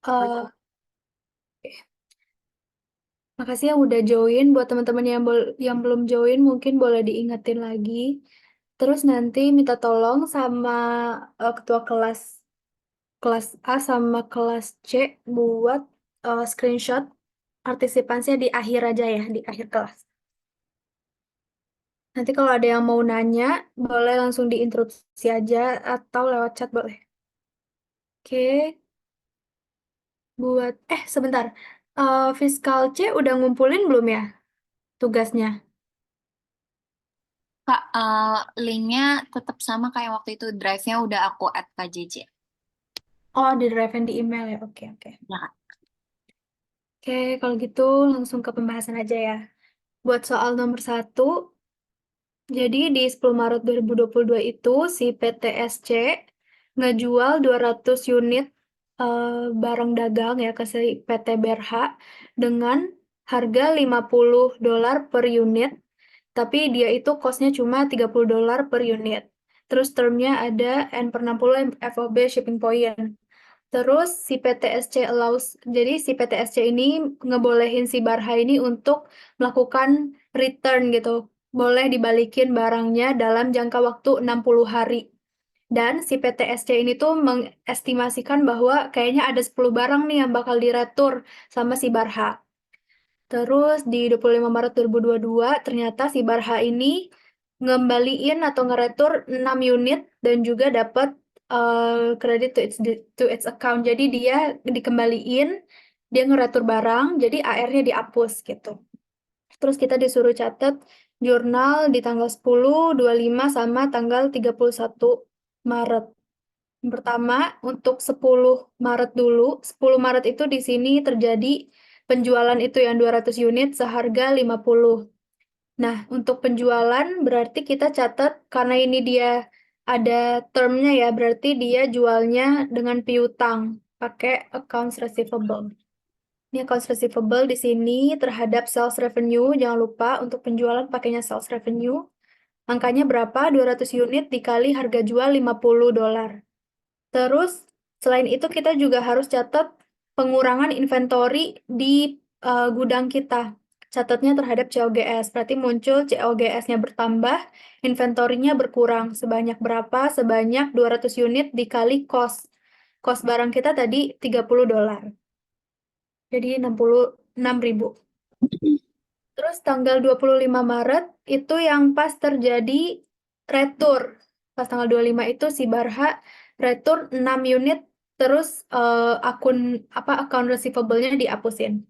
Eh, Makasih yang udah join. Buat teman-teman yang belum join, mungkin boleh diingetin lagi. Terus nanti minta tolong sama ketua kelas A sama kelas C buat screenshot partisipansinya di akhir aja ya, di akhir kelas. Nanti kalau ada yang mau nanya, boleh langsung diinterupsi aja atau lewat chat boleh. Oke, sebentar. Fiskal C udah ngumpulin belum ya tugasnya? Kak, linknya tetap sama kayak waktu itu. Drive-nya udah aku add KJJ. Oh, di drive di email ya. Oke, oke. Ya, Kak. Oke, kalau gitu langsung ke pembahasan aja ya. Buat soal nomor satu, jadi di 10 Maret 2022 itu si PTSC ngejual 200 unit barang dagang ya ke si PT Berha dengan harga $50 per unit, tapi dia itu costnya cuma $30 per unit. Terus termnya ada N/60 FOB shipping point. Terus si PTSC jadi si PTSC ini ngebolehin si Barha ini untuk melakukan return gitu. Boleh dibalikin barangnya dalam jangka waktu 60 hari. Dan si PTSC ini tuh mengestimasikan bahwa kayaknya ada 10 barang nih yang bakal diretur sama si Barha. Terus di 25 Maret 2022 ternyata si Barha ini ngembaliin atau ngeretur 6 unit dan juga dapat kredit to its account. Jadi dia dikembaliin, dia ngeretur barang, jadi AR-nya dihapus gitu. Terus kita disuruh catat jurnal di tanggal 10, 25 sama tanggal 31 Maret. Yang pertama, untuk 10 Maret dulu. 10 Maret itu di sini terjadi penjualan itu yang 200 unit seharga 50. Nah, untuk penjualan berarti kita catat karena ini dia ada termnya ya, berarti dia jualnya dengan piutang pakai accounts receivable. Ini accounts receivable di sini terhadap sales revenue, jangan lupa untuk penjualan pakainya sales revenue. Angkanya berapa? 200 unit dikali harga jual $50. Terus, selain itu kita juga harus catat pengurangan inventory di gudang kita. Catatnya terhadap COGS. Berarti muncul COGS-nya bertambah, inventorinya berkurang. Sebanyak berapa? Sebanyak 200 unit dikali cost. Cost barang kita tadi $30. Jadi 66.000. Terus tanggal 25 Maret itu yang pas terjadi retur. Pas tanggal 25 itu si Barha retur 6 unit terus account receivable-nya dihapusin.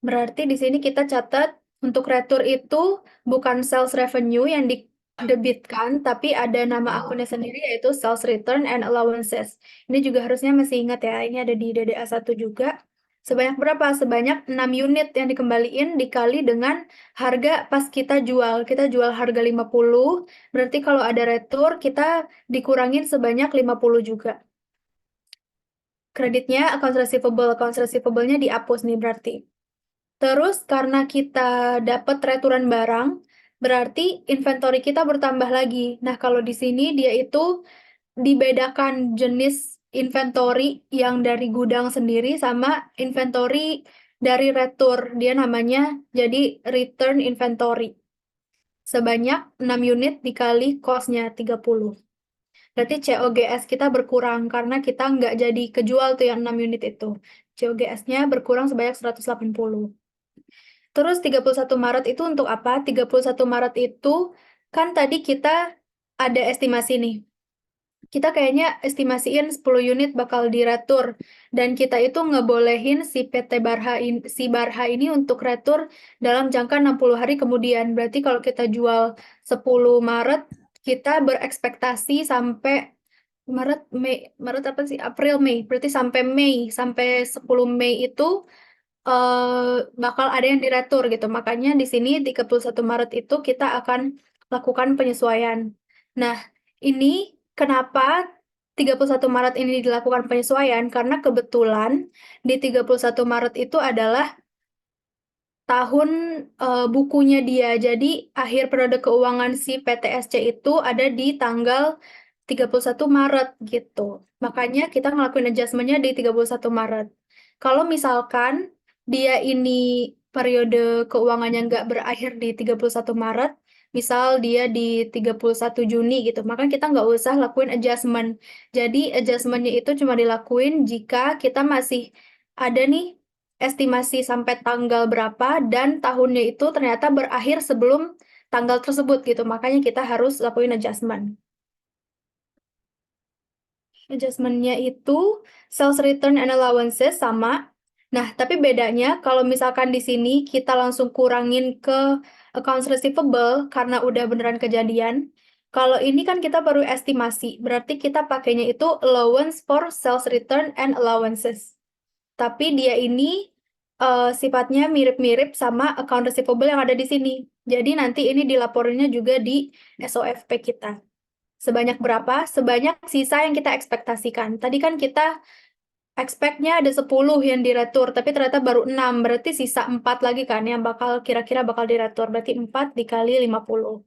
Berarti di sini kita catat untuk retur itu bukan sales revenue yang didebitkan, tapi ada nama akunnya sendiri yaitu sales return and allowances. Ini juga harusnya masih ingat ya, ini ada di DDA 1 juga. Sebanyak berapa? Sebanyak 6 unit yang dikembaliin dikali dengan harga pas kita jual. Kita jual harga 50, berarti kalau ada retur kita dikurangin sebanyak 50 juga. Kreditnya accounts receivable-nya dihapus nih berarti. Terus karena kita dapat returan barang, berarti inventory kita bertambah lagi. Nah, kalau di sini dia itu dibedakan jenis inventory yang dari gudang sendiri sama inventory dari retur. Dia namanya jadi return inventory. Sebanyak 6 unit dikali cost-nya 30. Berarti COGS kita berkurang karena kita nggak jadi kejual tuh yang 6 unit itu. COGS-nya berkurang sebanyak 180. Terus 31 Maret itu untuk apa? 31 Maret itu kan tadi kita ada estimasi nih. Kita kayaknya estimasiin 10 unit bakal diretur dan kita itu ngebolehin si si Barha ini untuk retur dalam jangka 60 hari kemudian. Berarti kalau kita jual 10 Maret, kita berekspektasi sampai Maret apa sih? April, Mei. Berarti sampai Mei, sampai 10 Mei itu bakal ada yang diretur gitu. Makanya di sini 31 Maret itu kita akan lakukan penyesuaian. Nah, ini kenapa 31 Maret ini dilakukan penyesuaian? Karena kebetulan di 31 Maret itu adalah tahun bukunya dia. Jadi akhir periode keuangan si PTSC itu ada di tanggal 31 Maret gitu. Makanya kita ngelakuin adjustment-nya di 31 Maret. Kalau misalkan dia ini periode keuangannya nggak berakhir di 31 Maret, misal dia di 31 Juni gitu, maka kita nggak usah lakuin adjustment. Jadi adjustmentnya itu cuma dilakuin jika kita masih ada nih estimasi sampai tanggal berapa dan tahunnya itu ternyata berakhir sebelum tanggal tersebut gitu. Makanya kita harus lakuin adjustment. Adjustmentnya itu sales return and allowances sama. Nah, tapi bedanya kalau misalkan di sini kita langsung kurangin ke accounts receivable karena udah beneran kejadian. Kalau ini kan kita baru estimasi, berarti kita pakainya itu allowance for sales return and allowances. Tapi dia ini sifatnya mirip-mirip sama account receivable yang ada di sini. Jadi nanti ini dilaporinnya juga di SOFP kita. Sebanyak berapa? Sebanyak sisa yang kita ekspektasikan. Tadi kan kita expect-nya ada 10 yang diretur, tapi ternyata baru 6. Berarti sisa 4 lagi kan yang bakal kira-kira bakal diretur. Berarti 4 dikali 50.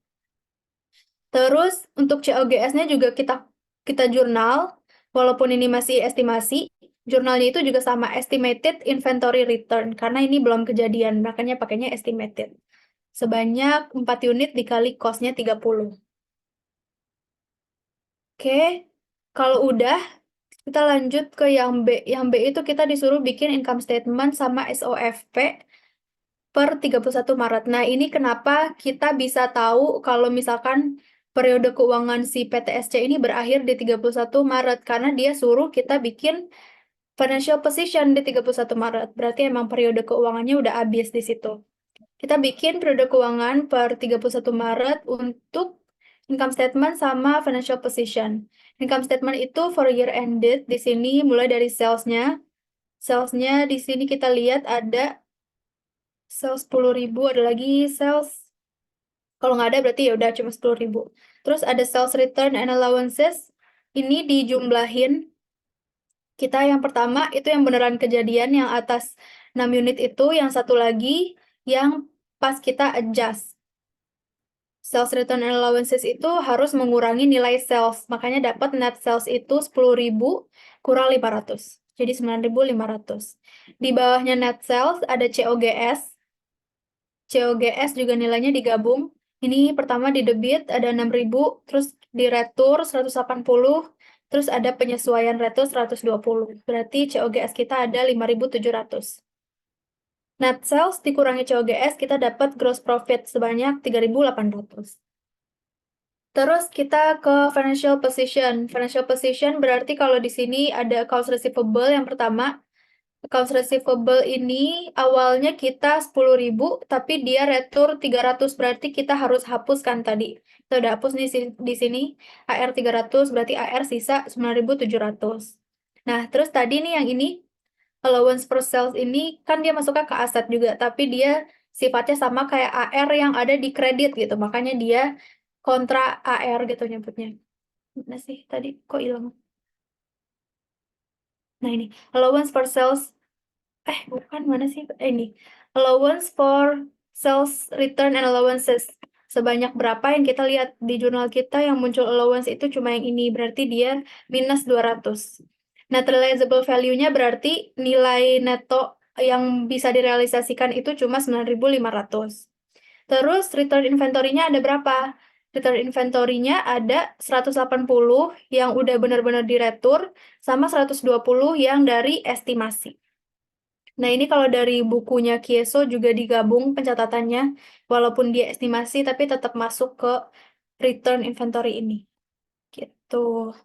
Terus untuk COGS-nya juga kita jurnal, walaupun ini masih estimasi, jurnalnya itu juga sama estimated inventory return karena ini belum kejadian, makanya pakainya estimated. Sebanyak 4 unit dikali cost-nya 30. Oke, kalau udah kita lanjut ke yang B. Yang B itu kita disuruh bikin income statement sama SOFP per 31 Maret. Nah, ini kenapa kita bisa tahu kalau misalkan periode keuangan si PTSC ini berakhir di 31 Maret. Karena dia suruh kita bikin financial position di 31 Maret. Berarti emang periode keuangannya udah habis di situ. Kita bikin periode keuangan per 31 Maret untuk income statement sama financial position. Income statement itu for year ended. Di sini mulai dari salesnya. Salesnya di sini kita lihat ada sales 10.000, ada lagi sales. Kalau nggak ada berarti ya udah cuma 10.000. Terus ada sales return and allowances. Ini dijumlahin. Kita yang pertama itu yang beneran kejadian yang atas 6 unit itu. Yang satu lagi yang pas kita adjust. Sales return and allowances itu harus mengurangi nilai sales. Makanya dapat net sales itu 10.000 kurang 500. Jadi 9.500. Di bawahnya net sales ada COGS. COGS juga nilainya digabung. Ini pertama di debit ada 6.000, terus di retur 180, terus ada penyesuaian retur 120. Berarti COGS kita ada 5.700. Net sales dikurangi COGS, kita dapat gross profit sebanyak 3.800. Terus kita ke financial position. Financial position berarti kalau di sini ada accounts receivable yang pertama. Accounts receivable ini awalnya kita 10.000, tapi dia retur 300, berarti kita harus hapuskan tadi. Kita udah hapus nih di sini AR 300, berarti AR sisa 9.700. Nah, terus tadi nih yang ini, allowance per sales ini kan dia masuknya ke aset juga, tapi dia sifatnya sama kayak AR yang ada di kredit gitu, makanya dia kontra AR gitu nyebutnya. Mana sih tadi kok hilang? Nah ini, allowance for sales bukan mana sih ini allowance for sales return and allowances sebanyak berapa yang kita lihat di jurnal kita yang muncul allowance itu cuma yang ini berarti dia minus 200. Net realizable value-nya berarti nilai neto yang bisa direalisasikan itu cuma 9.500. Terus return inventory-nya ada berapa? Return inventory-nya ada 180 yang udah benar-benar diretur sama 120 yang dari estimasi. Nah, ini kalau dari bukunya Kieso juga digabung pencatatannya, walaupun dia estimasi, tapi tetap masuk ke return inventory ini. Gitu.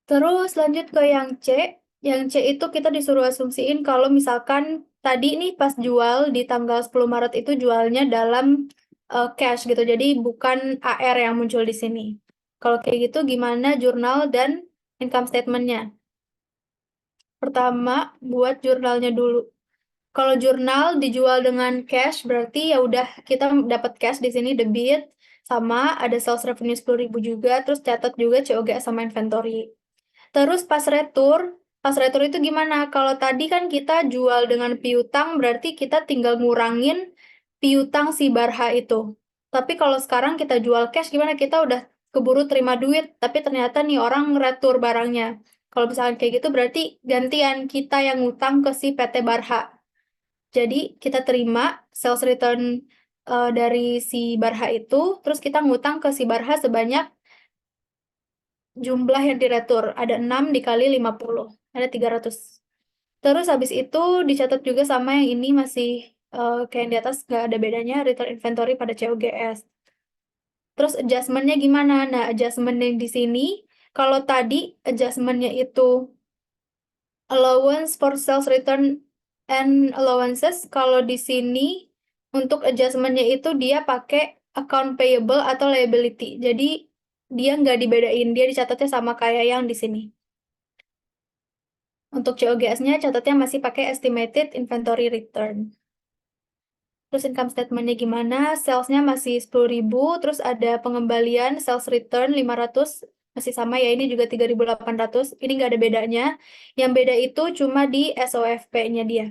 Terus lanjut ke yang C. Yang C itu kita disuruh asumsiin kalau misalkan tadi nih pas jual di tanggal 10 Maret itu jualnya dalam cash gitu. Jadi bukan AR yang muncul di sini. Kalau kayak gitu gimana jurnal dan income statement-nya? Pertama, buat jurnalnya dulu. Kalau jurnal dijual dengan cash, berarti ya udah kita dapat cash di sini debit, sama ada sales revenue 10.000 juga, terus catat juga COGS sama inventory. Terus pas retur itu gimana? Kalau tadi kan kita jual dengan piutang, berarti kita tinggal ngurangin piutang si Barha itu. Tapi kalau sekarang kita jual cash gimana? Kita udah keburu terima duit, tapi ternyata nih orang retur barangnya. Kalau misalkan kayak gitu berarti gantian kita yang ngutang ke si PT Barha. Jadi kita terima sales return dari si Barha itu, terus kita ngutang ke si Barha sebanyak jumlah yang diretur. Ada 6 dikali 50, ada 300. Terus habis itu dicatat juga sama yang ini masih kayak yang di atas, nggak ada bedanya, return inventory pada COGS. Terus adjustment-nya gimana? Nah, adjustment yang di sini, kalau tadi adjustment-nya itu allowance for sales return and allowances, kalau di sini untuk adjustment-nya itu dia pakai account payable atau liability. Jadi dia nggak dibedain, dia dicatatnya sama kayak yang di sini. Untuk COGS-nya catatnya masih pakai estimated inventory return. Terus income statement-nya gimana? Sales-nya masih 10.000, terus ada pengembalian sales return 500, masih sama ya, ini juga 3.800. Ini nggak ada bedanya. Yang beda itu cuma di SOFP-nya dia.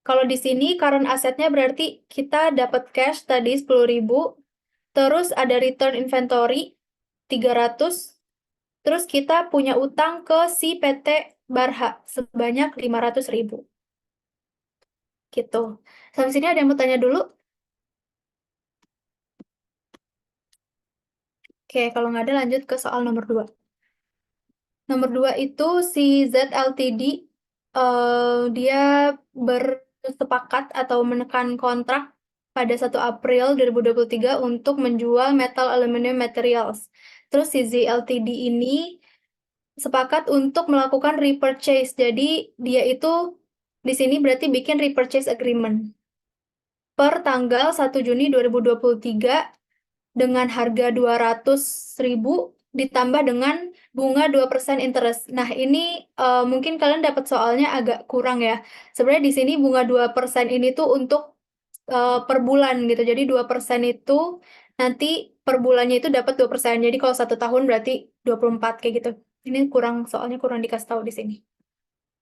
Kalau di sini current asset-nya berarti kita dapat cash tadi 10.000, terus ada return inventory 300, terus kita punya utang ke si PT Barha sebanyak 500.000. Gitu. Sampai sini ada yang mau tanya dulu? Oke, kalau nggak ada lanjut ke soal nomor 2. Nomor 2 itu si ZLTD, dia bersepakat atau menekan kontrak pada 1 April 2023 untuk menjual metal aluminium materials. Terus si ZLTD ini sepakat untuk melakukan repurchase. Jadi dia itu di sini berarti bikin repurchase agreement per tanggal 1 Juni 2023 dengan harga 200.000 ditambah dengan bunga 2% interest. Nah, ini mungkin kalian dapat soalnya agak kurang ya. Sebenarnya di sini bunga 2% ini tuh untuk per bulan gitu. Jadi 2% itu nanti per bulannya itu dapat 2%. Jadi kalau 1 tahun berarti 24 kayak gitu. Ini kurang, soalnya kurang dikasih tahu di sini.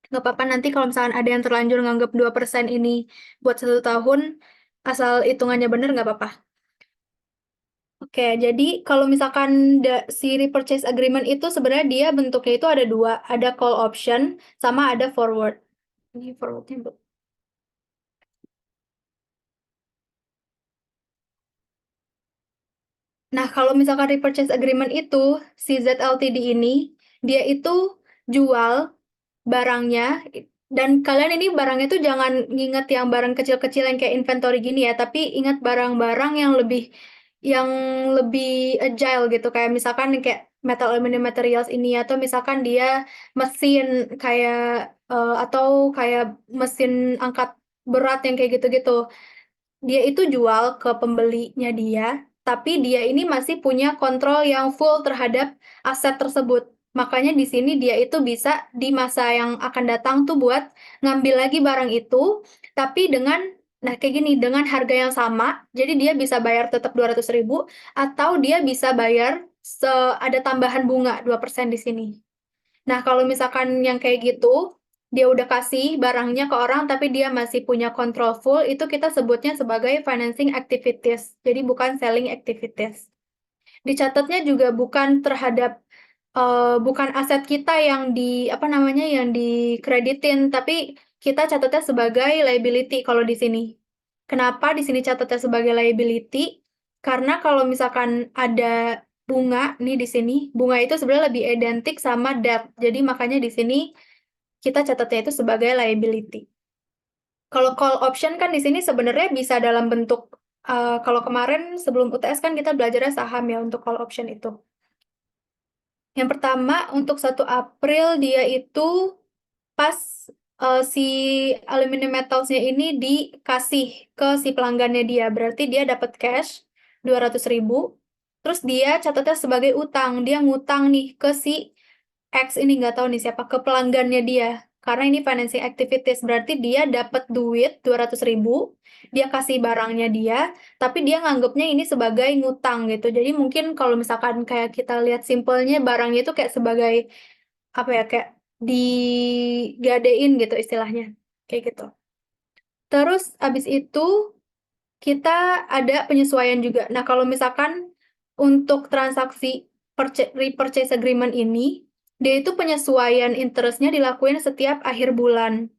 Nggak apa-apa nanti kalau misalkan ada yang terlanjur nganggap 2% ini buat 1 tahun, asal hitungannya bener nggak apa-apa. Oke, jadi kalau misalkan si repurchase agreement itu sebenarnya dia bentuknya itu ada dua, ada call option sama ada forward. Ini forwardnya Bu. Nah, kalau misalkan repurchase agreement itu, si ZLTD ini, dia itu jual barangnya, dan kalian ini barangnya tuh jangan nginget yang barang kecil-kecil yang kayak inventory gini ya, tapi ingat barang-barang yang lebih agile gitu, kayak misalkan kayak metal aluminium materials ini, atau misalkan dia mesin kayak atau kayak mesin angkat berat yang kayak gitu-gitu. Dia itu jual ke pembelinya dia, tapi dia ini masih punya kontrol yang full terhadap aset tersebut. Makanya di sini dia itu bisa di masa yang akan datang tuh buat ngambil lagi barang itu, tapi nah kayak gini, dengan harga yang sama, jadi dia bisa bayar tetap 200.000, atau dia bisa bayar ada tambahan bunga 2% di sini. Nah, kalau misalkan yang kayak gitu, dia udah kasih barangnya ke orang, tapi dia masih punya control full, itu kita sebutnya sebagai financing activities. Jadi bukan selling activities. Dicatatnya juga bukan terhadap, bukan aset kita yang apa namanya, yang dikreditin, tapi kita catatnya sebagai liability kalau di sini. Kenapa di sini catatnya sebagai liability? Karena kalau misalkan ada bunga nih di sini, bunga itu sebenarnya lebih identik sama debt. Jadi makanya di sini kita catatnya itu sebagai liability. Kalau call option kan di sini sebenarnya bisa dalam bentuk, kalau kemarin sebelum UTS kan kita belajarnya saham ya untuk call option itu. Yang pertama untuk 1 April dia itu pas si aluminium metalsnya ini dikasih ke si pelanggannya dia. Berarti dia dapat cash 200.000. Terus dia catatnya sebagai utang. Dia ngutang nih ke si X ini, nggak tahu nih siapa, ke pelanggannya dia. Karena ini financing activities, berarti dia dapat duit 200.000, dia kasih barangnya dia, tapi dia nganggapnya ini sebagai ngutang gitu. Jadi mungkin kalau misalkan kayak kita lihat simpelnya, barangnya itu kayak sebagai, apa ya, kayak digadein gitu istilahnya. Kayak gitu. Terus abis itu kita ada penyesuaian juga. Nah, kalau misalkan untuk transaksi repurchase agreement ini, Dia itu penyesuaian interestnya dilakuin setiap akhir bulan.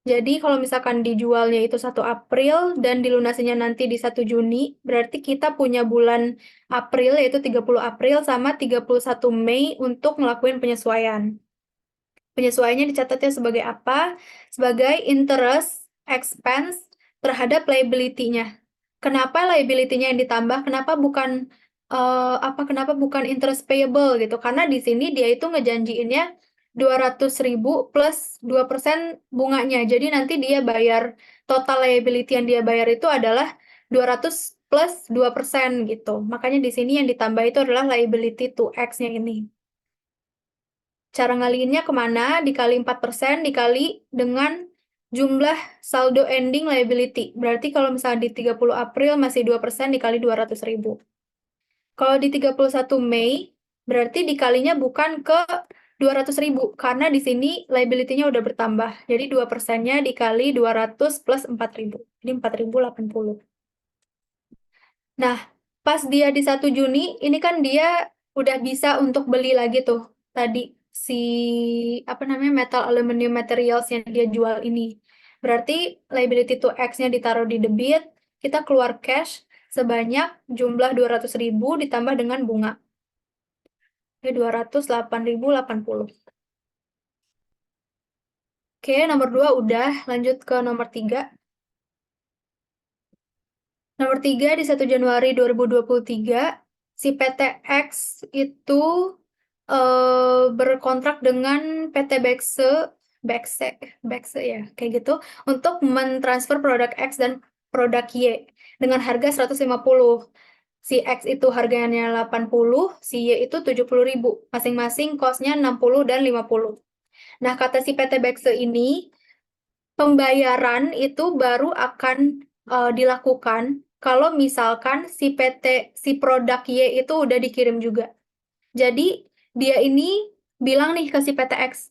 Jadi kalau misalkan dijualnya itu 1 April dan dilunasinya nanti di 1 Juni, berarti kita punya bulan April yaitu 30 April sama 31 Mei untuk ngelakuin penyesuaian. Penyesuaiannya dicatatnya sebagai apa? Sebagai interest expense terhadap liability-nya. Kenapa liability-nya yang ditambah? Kenapa bukan interest payable gitu? Karena di sini dia itu ngejanjiinnya 200.000 plus 2% bunganya. Jadi nanti dia bayar total liability yang dia bayar itu adalah 200 plus 2% gitu. Makanya di sini yang ditambah itu adalah liability to X-nya ini. Cara ngaliinnya kemana? Dikali 4%, dikali dengan jumlah saldo ending liability. Berarti kalau misalnya di 30 April masih 2% dikali 200.000. Kalau di 31 Mei, berarti dikalinya bukan ke 200.000, karena di sini liability-nya udah bertambah. Jadi 2%-nya dikali 200 plus 4.000. Jadi 4.080. Nah, pas dia di 1 Juni, ini kan dia udah bisa untuk beli lagi tuh. Tadi si apa namanya metal aluminium materials yang dia jual ini. Berarti liability to X-nya ditaruh di debit, kita keluar cash sebanyak jumlah 200.000 ditambah dengan bunga. Jadi 208.080. Oke, nomor 2 udah. Lanjut ke nomor 3. Nomor 3, di 1 Januari 2023, si PT X itu berkontrak dengan PT Bekse, Bekse, Bekse ya, kayak gitu, untuk mentransfer produk X dan produk Y dengan harga 150. Si X itu harganya 80, si Y itu 70.000. Masing-masing cost-nya 60 dan 50. Nah, kata si PT Bekse ini, pembayaran itu baru akan dilakukan kalau misalkan si produk Y itu udah dikirim juga. Jadi dia ini bilang nih ke si PT X,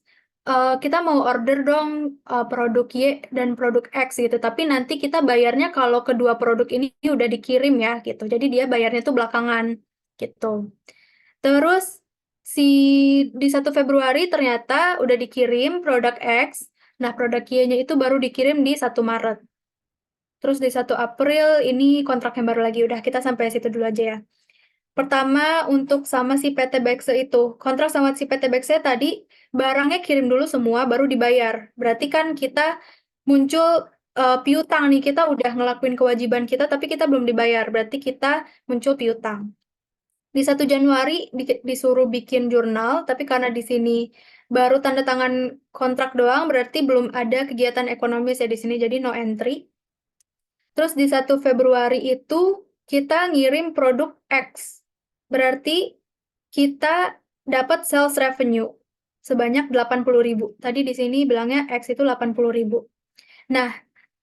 kita mau order dong produk Y dan produk X gitu, tapi nanti kita bayarnya kalau kedua produk ini udah dikirim ya gitu. Jadi dia bayarnya tuh belakangan gitu. Terus si di 1 Februari ternyata udah dikirim produk X. Nah, produk Y-nya itu baru dikirim di 1 Maret. Terus di 1 April ini kontrak yang baru lagi. Udah, kita sampai situ dulu aja ya. Pertama, untuk sama si PT Bekse itu. Kontrak sama si PT Bekse tadi, barangnya kirim dulu semua, baru dibayar. Berarti kan kita muncul piutang nih. Kita udah ngelakuin kewajiban kita, tapi kita belum dibayar. Berarti kita muncul piutang. Di 1 Januari disuruh bikin jurnal, tapi karena di sini baru tanda tangan kontrak doang, berarti belum ada kegiatan ekonomis ya di sini, jadi no entry. Terus di 1 Februari itu kita ngirim produk X. Berarti kita dapat sales revenue sebanyak 80.000. Tadi di sini bilangnya X itu 80.000. Nah,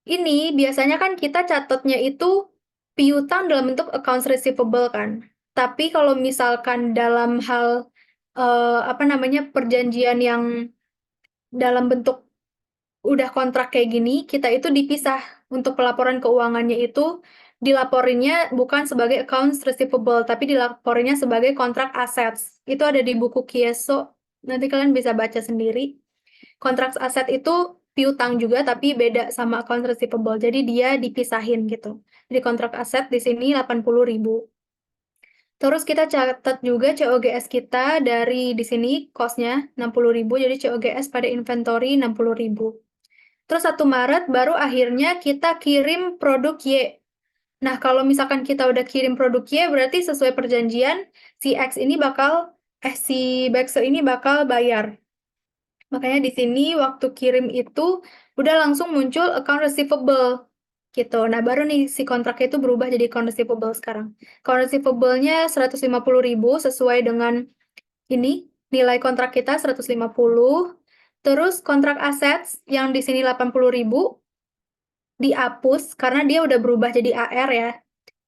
ini biasanya kan kita catatnya itu piutang dalam bentuk accounts receivable kan. Tapi kalau misalkan dalam hal apa namanya perjanjian yang dalam bentuk udah kontrak kayak gini, kita itu dipisah untuk pelaporan keuangannya itu dilaporinnya bukan sebagai accounts receivable, tapi dilaporinnya sebagai kontrak assets. Itu ada di buku Kieso, nanti kalian bisa baca sendiri. Kontrak aset itu piutang juga, tapi beda sama accounts receivable. Jadi dia dipisahin gitu. Jadi kontrak aset di sini 80.000. Terus kita catat juga COGS kita dari di sini cost-nya 60.000, jadi COGS pada inventory 60.000. Terus 1 Maret baru akhirnya kita kirim produk Y. Nah, kalau misalkan kita udah kirim produk Y, berarti sesuai perjanjian, si X ini si Baxo ini bakal bayar. Makanya di sini waktu kirim itu udah langsung muncul account receivable gitu. Nah, baru nih si kontraknya itu berubah jadi account receivable sekarang. Account receivable-nya 150.000 sesuai dengan ini nilai kontrak kita 150. Terus kontrak assets yang di sini 80.000 dihapus karena dia udah berubah jadi AR ya.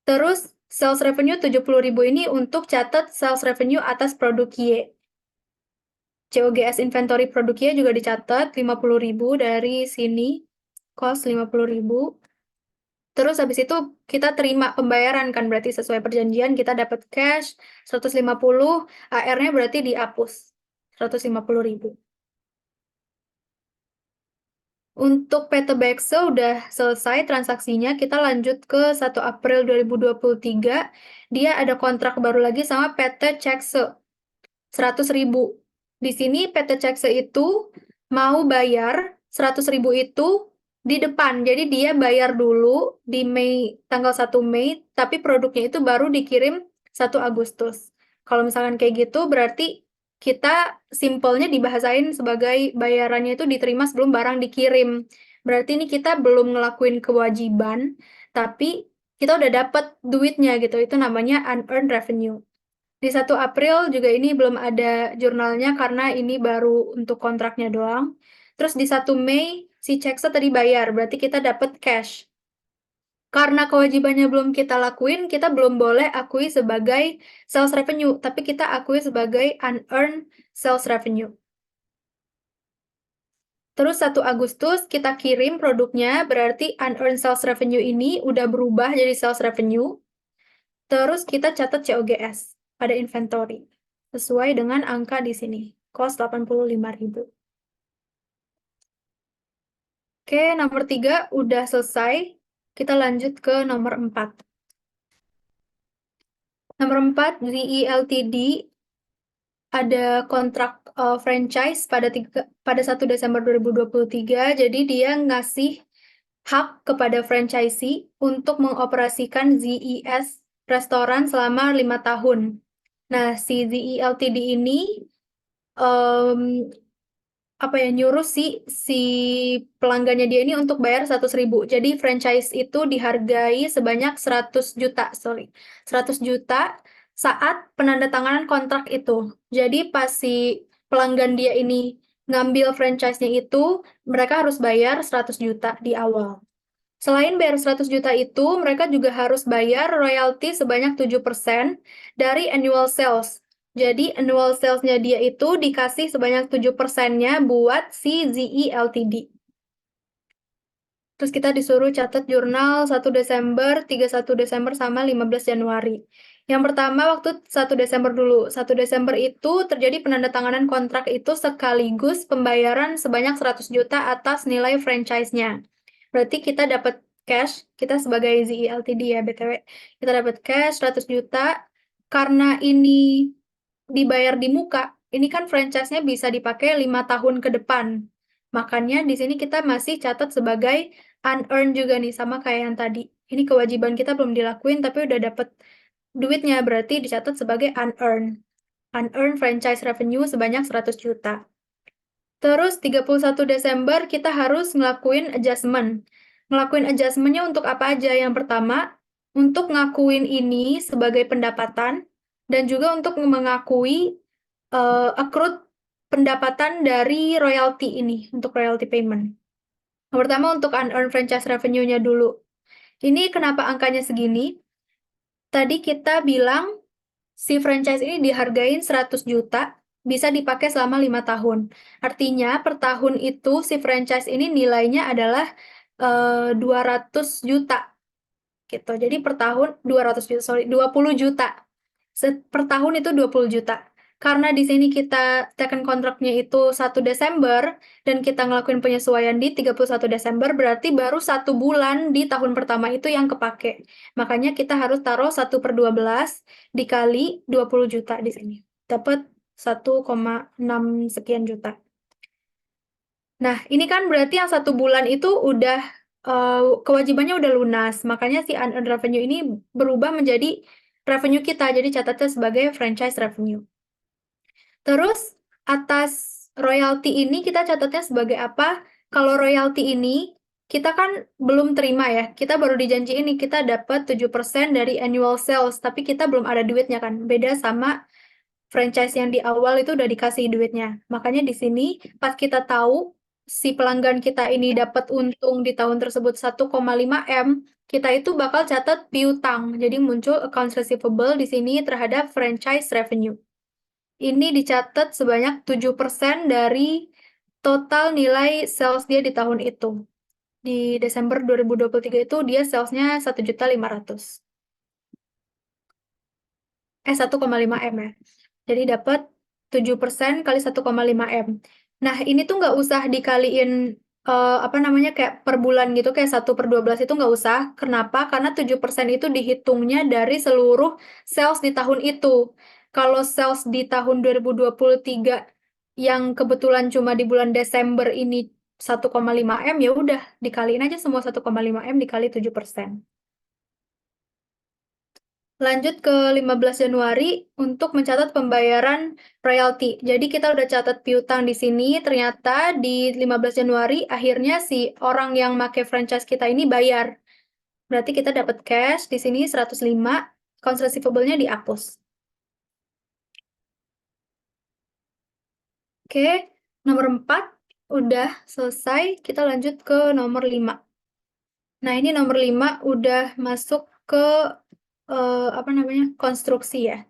Terus sales revenue 70.000 ini untuk catat sales revenue atas produk Y. COGS inventory produk Y juga dicatat 50.000 dari sini. Cost 50.000. Terus habis itu kita terima pembayaran kan berarti sesuai perjanjian kita dapat cash 150, AR-nya berarti dihapus. 150.000. Untuk PT Bexo udah selesai transaksinya, kita lanjut ke 1 April 2023. Dia ada kontrak baru lagi sama PT Cekse, 100.000. Di sini PT Cekse itu mau bayar 100.000 itu di depan. Jadi dia bayar dulu di Mei, tanggal 1 Mei, tapi produknya itu baru dikirim 1 Agustus. Kalau misalkan kayak gitu, berarti kita simpelnya dibahasain sebagai bayarannya itu diterima sebelum barang dikirim. Berarti ini kita belum ngelakuin kewajiban, tapi kita udah dapet duitnya gitu. Itu namanya unearned revenue. Di 1 April juga ini belum ada jurnalnya karena ini baru untuk kontraknya doang. Terus di 1 Mei si Ceksa tadi bayar, berarti kita dapat cash. Karena kewajibannya belum kita lakuin, kita belum boleh akui sebagai sales revenue, tapi kita akui sebagai unearned sales revenue. Terus 1 Agustus kita kirim produknya, berarti unearned sales revenue ini udah berubah jadi sales revenue. Terus kita catat COGS pada inventory. Sesuai dengan angka di sini. Cost 85.000. Oke, nomor 3 udah selesai. Kita lanjut ke nomor 4. Nomor 4, ZE Ltd ada kontrak franchise pada 1 Desember 2023. Jadi dia ngasih hak kepada franchisee untuk mengoperasikan ZES restoran selama 5 tahun. Nah, si ZE Ltd ini em, nyuruh si pelanggannya dia ini untuk bayar 100.000. Jadi franchise itu dihargai sebanyak 100 juta, 100 juta saat penandatanganan kontrak itu. Jadi pas si pelanggan dia ini ngambil franchise-nya itu, mereka harus bayar 100 juta di awal. Selain bayar 100 juta itu, mereka juga harus bayar royalti sebanyak 7% dari annual sales. Jadi annual sales-nya dia itu dikasih sebanyak 7%-nya buat si ZE Ltd. Terus kita disuruh catat jurnal 1 Desember, 31 Desember, sama 15 Januari. Yang pertama waktu 1 Desember dulu. 1 Desember itu terjadi penandatanganan kontrak itu sekaligus pembayaran sebanyak 100 juta atas nilai franchise-nya. Berarti kita dapat cash, kita sebagai ZE Ltd ya BTW. Kita dapat cash 100 juta. Karena ini dibayar di muka, ini kan franchise-nya bisa dipakai 5 tahun ke depan. Makanya di sini kita masih catat sebagai unearned juga nih, sama kayak yang tadi. Ini kewajiban kita belum dilakuin, tapi udah dapet duitnya, berarti dicatat sebagai unearned. Unearned franchise revenue sebanyak 100 juta. Terus 31 Desember kita harus ngelakuin adjustment. Ngelakuin adjustmentnya untuk apa aja? Yang pertama, untuk ngakuin ini sebagai pendapatan, dan juga untuk mengakui accrued pendapatan dari royalti ini, untuk royalty payment. Yang pertama untuk unearned franchise revenue-nya dulu. Ini kenapa angkanya segini? Tadi kita bilang si franchise ini dihargain 100 juta, bisa dipakai selama 5 tahun. Artinya per tahun itu si franchise ini nilainya adalah 200 juta gitu. Jadi per tahun 200 juta, 20 juta. Per tahun itu 20 juta. Karena di sini kita tekan kontraknya itu 1 Desember dan kita ngelakuin penyesuaian di 31 Desember, berarti baru 1 bulan di tahun pertama itu yang kepake. Makanya kita harus taruh 1/12 dikali 20 juta di sini. Dapat 1,6 sekian juta. Nah, ini kan berarti yang 1 bulan itu udah kewajibannya udah lunas. Makanya si unearned revenue ini berubah menjadi revenue kita. Jadi catatnya sebagai franchise revenue. Terus atas royalti ini kita catatnya sebagai apa? Kalau royalti ini kita kan belum terima ya. Kita baru dijanji ini kita dapat 7% dari annual sales, tapi kita belum ada duitnya kan. Beda sama franchise yang di awal itu udah dikasih duitnya. Makanya di sini pas kita tahu si pelanggan kita ini dapat untung di tahun tersebut 1,5 M, kita itu bakal catat piutang. Jadi muncul accounts receivable di sini terhadap franchise revenue. Ini dicatat sebanyak 7% dari total nilai sales dia di tahun itu. Di Desember 2023 itu dia salesnya 1.500.000. 1,5 M ya. Jadi dapat 7% kali 1,5 M. Nah, ini tuh nggak usah dikaliin apa namanya kayak per bulan gitu, kayak 1/12 itu nggak usah. Kenapa? Karena 7% itu dihitungnya dari seluruh sales di tahun itu. Kalau sales di tahun 2023 yang kebetulan cuma di bulan Desember ini 1,5 M, ya udah dikaliin aja semua 1,5 M dikali 7%. Lanjut ke 15 Januari untuk mencatat pembayaran royalti. Jadi kita udah catat piutang di sini, ternyata di 15 Januari akhirnya si orang yang make franchise kita ini bayar. Berarti kita dapat cash di sini 105, accounts receivable-nya dihapus. Oke, nomor 4 udah selesai, kita lanjut ke nomor 5. Nah, ini nomor 5 udah masuk ke apa namanya? Konstruksi ya.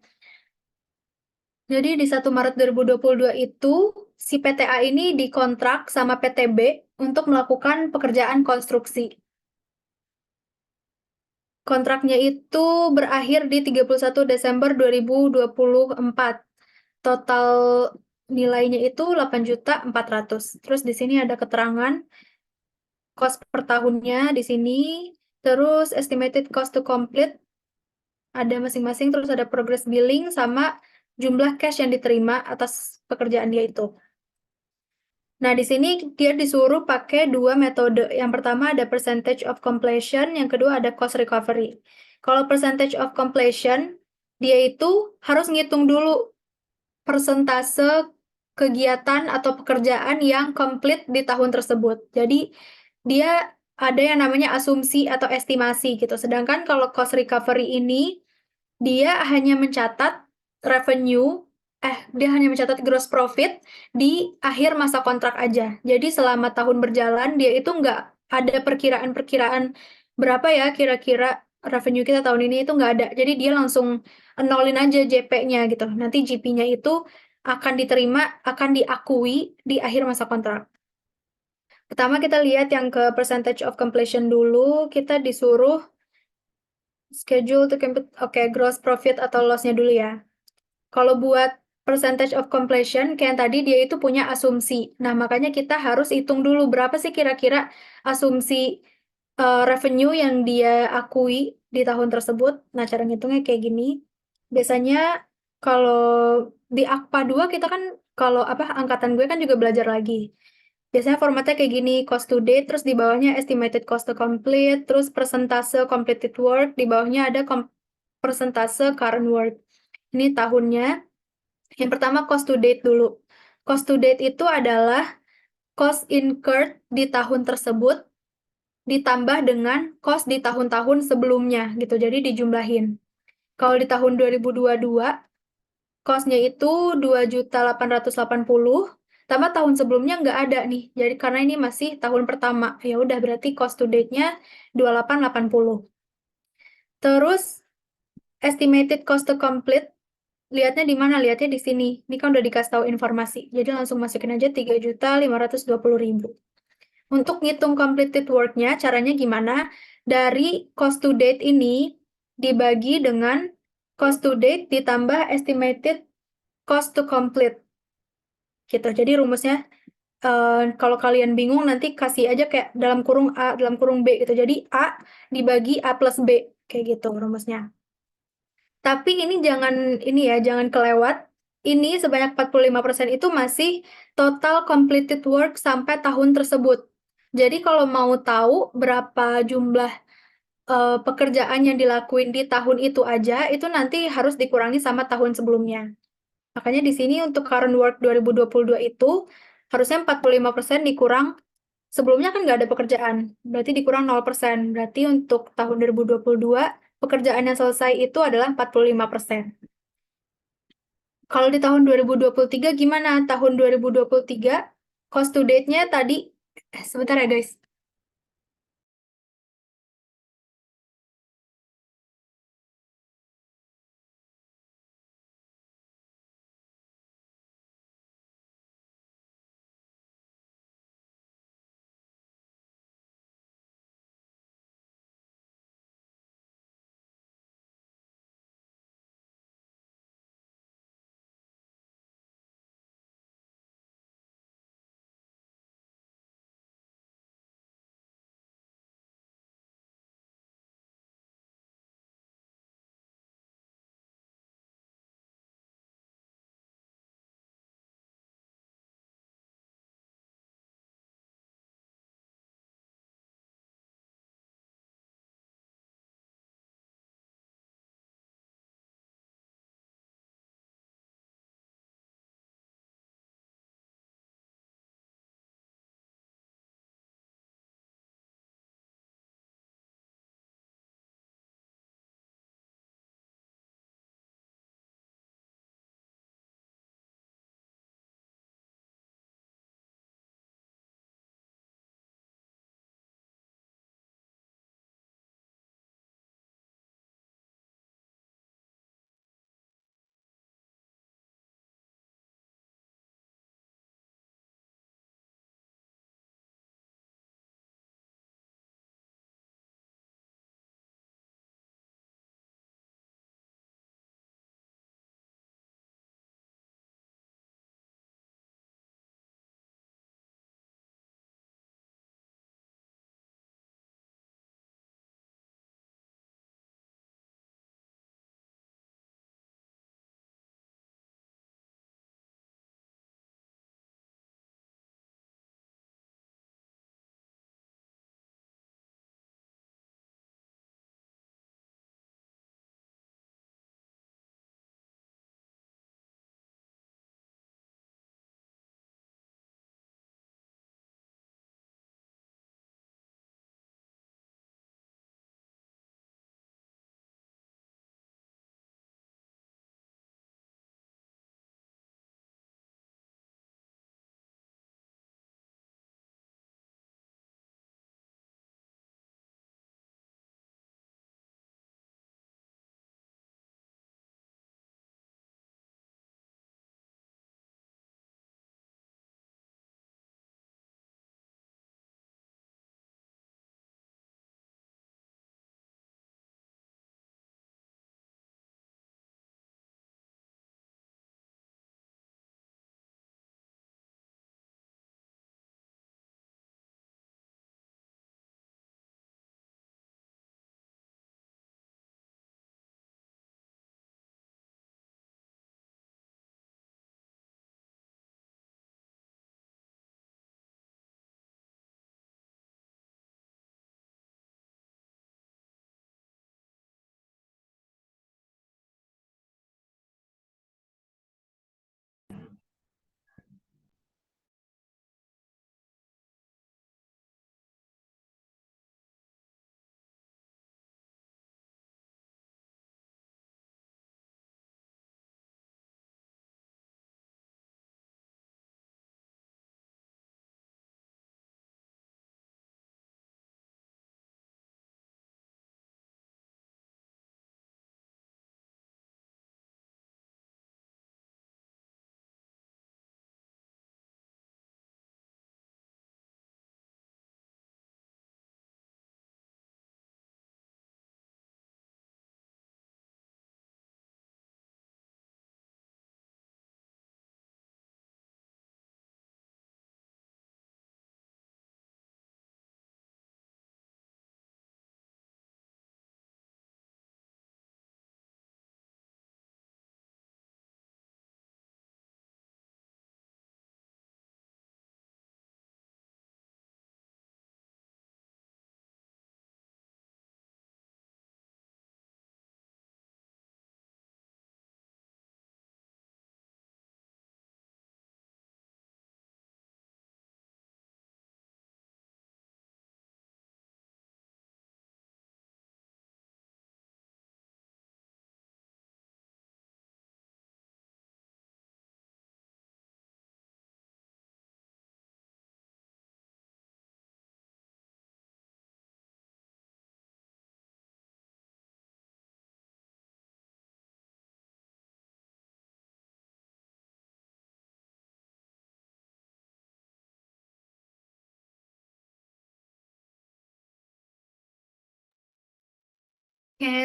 Jadi di 1 Maret 2022 itu si PTA ini dikontrak sama PTB untuk melakukan pekerjaan konstruksi. Kontraknya itu berakhir di 31 Desember 2024. Total nilainya itu 8.400.000. Terus di sini ada keterangan cost per tahunnya di sini. Terus estimated cost to complete ada masing-masing. Terus ada progress billing sama jumlah cash yang diterima atas pekerjaan dia itu. Nah, di sini dia disuruh pakai dua metode. Yang pertama ada percentage of completion, yang kedua ada cost recovery. Kalau percentage of completion, dia itu harus ngitung dulu persentase kegiatan atau pekerjaan yang komplit di tahun tersebut. Jadi, dia ada yang namanya asumsi atau estimasi gitu. Sedangkan kalau cost recovery ini, dia hanya mencatat revenue, dia hanya mencatat gross profit di akhir masa kontrak aja. Jadi selama tahun berjalan, dia itu nggak ada perkiraan-perkiraan berapa ya kira-kira revenue kita tahun ini itu nggak ada. Jadi dia langsung nolin aja JP-nya gitu. Nanti GP-nya itu akan diterima, akan diakui di akhir masa kontrak. Pertama kita lihat yang ke percentage of completion dulu, kita disuruh schedule to compute, oke, gross profit atau loss-nya dulu ya. Kalau buat percentage of completion, kayak yang tadi dia itu punya asumsi. Nah, makanya kita harus hitung dulu berapa sih kira-kira asumsi revenue yang dia akui di tahun tersebut. Nah, cara ngitungnya kayak gini. Biasanya kalau di AKPA 2 kita kan, kalau apa angkatan gue kan juga belajar lagi. Biasanya formatnya kayak gini, cost to date, terus di bawahnya estimated cost to complete, terus persentase completed work, di bawahnya ada persentase current work. Ini tahunnya. Yang pertama cost to date dulu. Cost to date itu adalah cost incurred di tahun tersebut ditambah dengan cost di tahun-tahun sebelumnya gitu. Jadi dijumlahin. Kalau di tahun 2022, cost-nya itu 2.880.000, tambah tahun sebelumnya nggak ada nih. Jadi karena ini masih tahun pertama, ya udah berarti cost to date-nya 2.880. Terus estimated cost to complete, lihatnya di mana? Lihatnya di sini. Ini kan udah dikasih tahu informasi. Jadi langsung masukin aja 3.520.000. Untuk ngitung completed work-nya, caranya gimana? Dari cost to date ini dibagi dengan cost to date ditambah estimated cost to complete. Gitu. Jadi rumusnya kalau kalian bingung nanti kasih aja kayak dalam kurung A, dalam kurung B gitu. Jadi A dibagi A plus B. Kayak gitu rumusnya. Tapi ini jangan kelewat. Ini sebanyak 45% itu masih total completed work sampai tahun tersebut. Jadi kalau mau tahu berapa jumlah pekerjaan yang dilakuin di tahun itu aja, itu nanti harus dikurangi sama tahun sebelumnya. Makanya di sini untuk current work 2022 itu harusnya 45% dikurang, sebelumnya kan nggak ada pekerjaan, berarti dikurang 0%. Berarti untuk tahun 2022, pekerjaan yang selesai itu adalah 45%. Kalau di tahun 2023 gimana? Tahun 2023 cost to date-nya tadi, sebentar ya guys.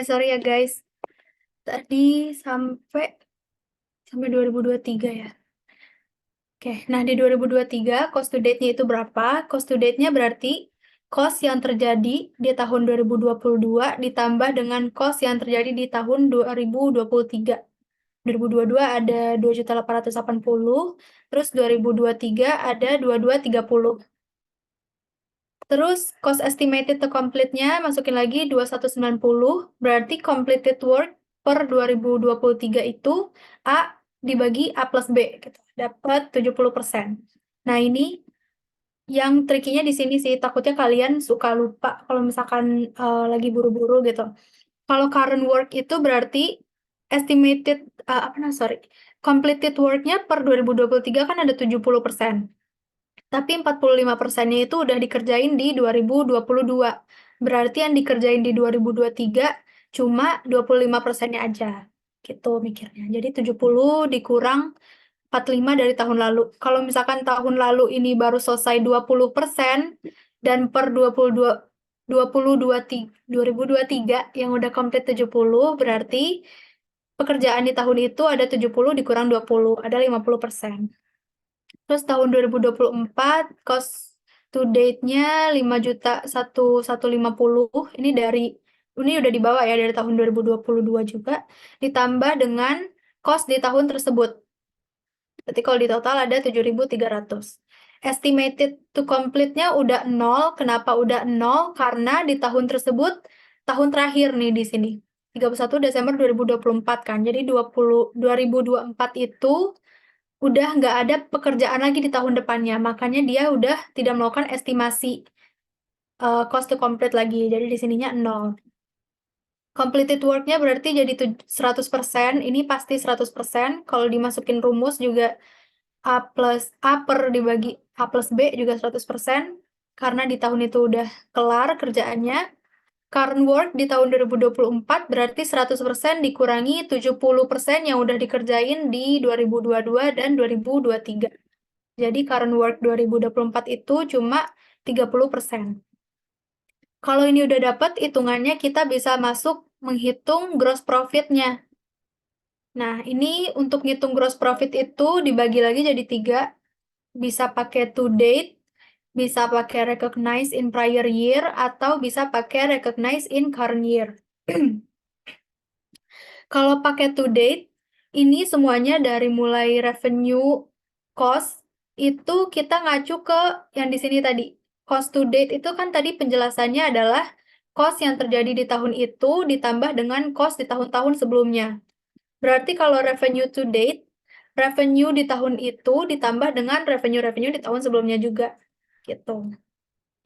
Sorry ya guys. Tadi sampai sampai 2023 ya. Nah di 2023 cost to date-nya itu berapa? Cost to date-nya berarti cost yang terjadi di tahun 2022 ditambah dengan cost yang terjadi di tahun 2023. 2022 ada 2.880.000, terus 2023 ada 2.230. Terus cost estimated to complete-nya masukin lagi 2.190, berarti completed work per 2023 itu A dibagi A plus B, gitu. Dapat 70%. Nah, ini yang trikinya di sini sih, takutnya kalian suka lupa kalau misalkan lagi buru-buru gitu. Kalau current work itu berarti estimated, completed work-nya per 2023 kan ada 70%. Tapi 45%-nya itu udah dikerjain di 2022. Berarti yang dikerjain di 2023 cuma 25%-nya aja. Gitu mikirnya. Jadi 70 dikurang 45 dari tahun lalu. Kalau misalkan tahun lalu ini baru selesai 20% dan per 2023 yang udah komplit 70, berarti pekerjaan di tahun itu ada 70 dikurang 20, ada 50%. Terus tahun 2024 cost to date-nya 5.150. Ini udah dibawa ya dari tahun 2022 juga, ditambah dengan cost di tahun tersebut. Berarti kalau di total ada 7.300. Estimated to complete-nya udah 0. Kenapa udah 0? Karena di tahun tersebut, tahun terakhir nih di sini. 31 Desember 2024 kan. Jadi 2024 itu udah nggak ada pekerjaan lagi di tahun depannya. Makanya dia udah tidak melakukan estimasi cost to complete lagi. Jadi di sininya 0. Completed work-nya berarti jadi 100%. Ini pasti 100%. Kalau dimasukin rumus juga A plus A per dibagi A plus B juga 100%. Karena di tahun itu udah kelar kerjaannya. Current work di tahun 2024 berarti 100% dikurangi 70% yang udah dikerjain di 2022 dan 2023. Jadi current work 2024 itu cuma 30%. Kalau ini udah dapat hitungannya, kita bisa masuk menghitung gross profit-nya. Nah, ini untuk ngitung gross profit itu dibagi lagi jadi 3. Bisa pakai to date, bisa pakai recognize in prior year, atau bisa pakai recognize in current year. Kalau pakai to date, ini semuanya dari mulai revenue, cost, itu kita ngacu ke yang di sini tadi. Cost to date itu kan tadi penjelasannya adalah cost yang terjadi di tahun itu ditambah dengan cost di tahun-tahun sebelumnya. Berarti kalau revenue to date, revenue di tahun itu ditambah dengan revenue-revenue di tahun sebelumnya juga. Gitu.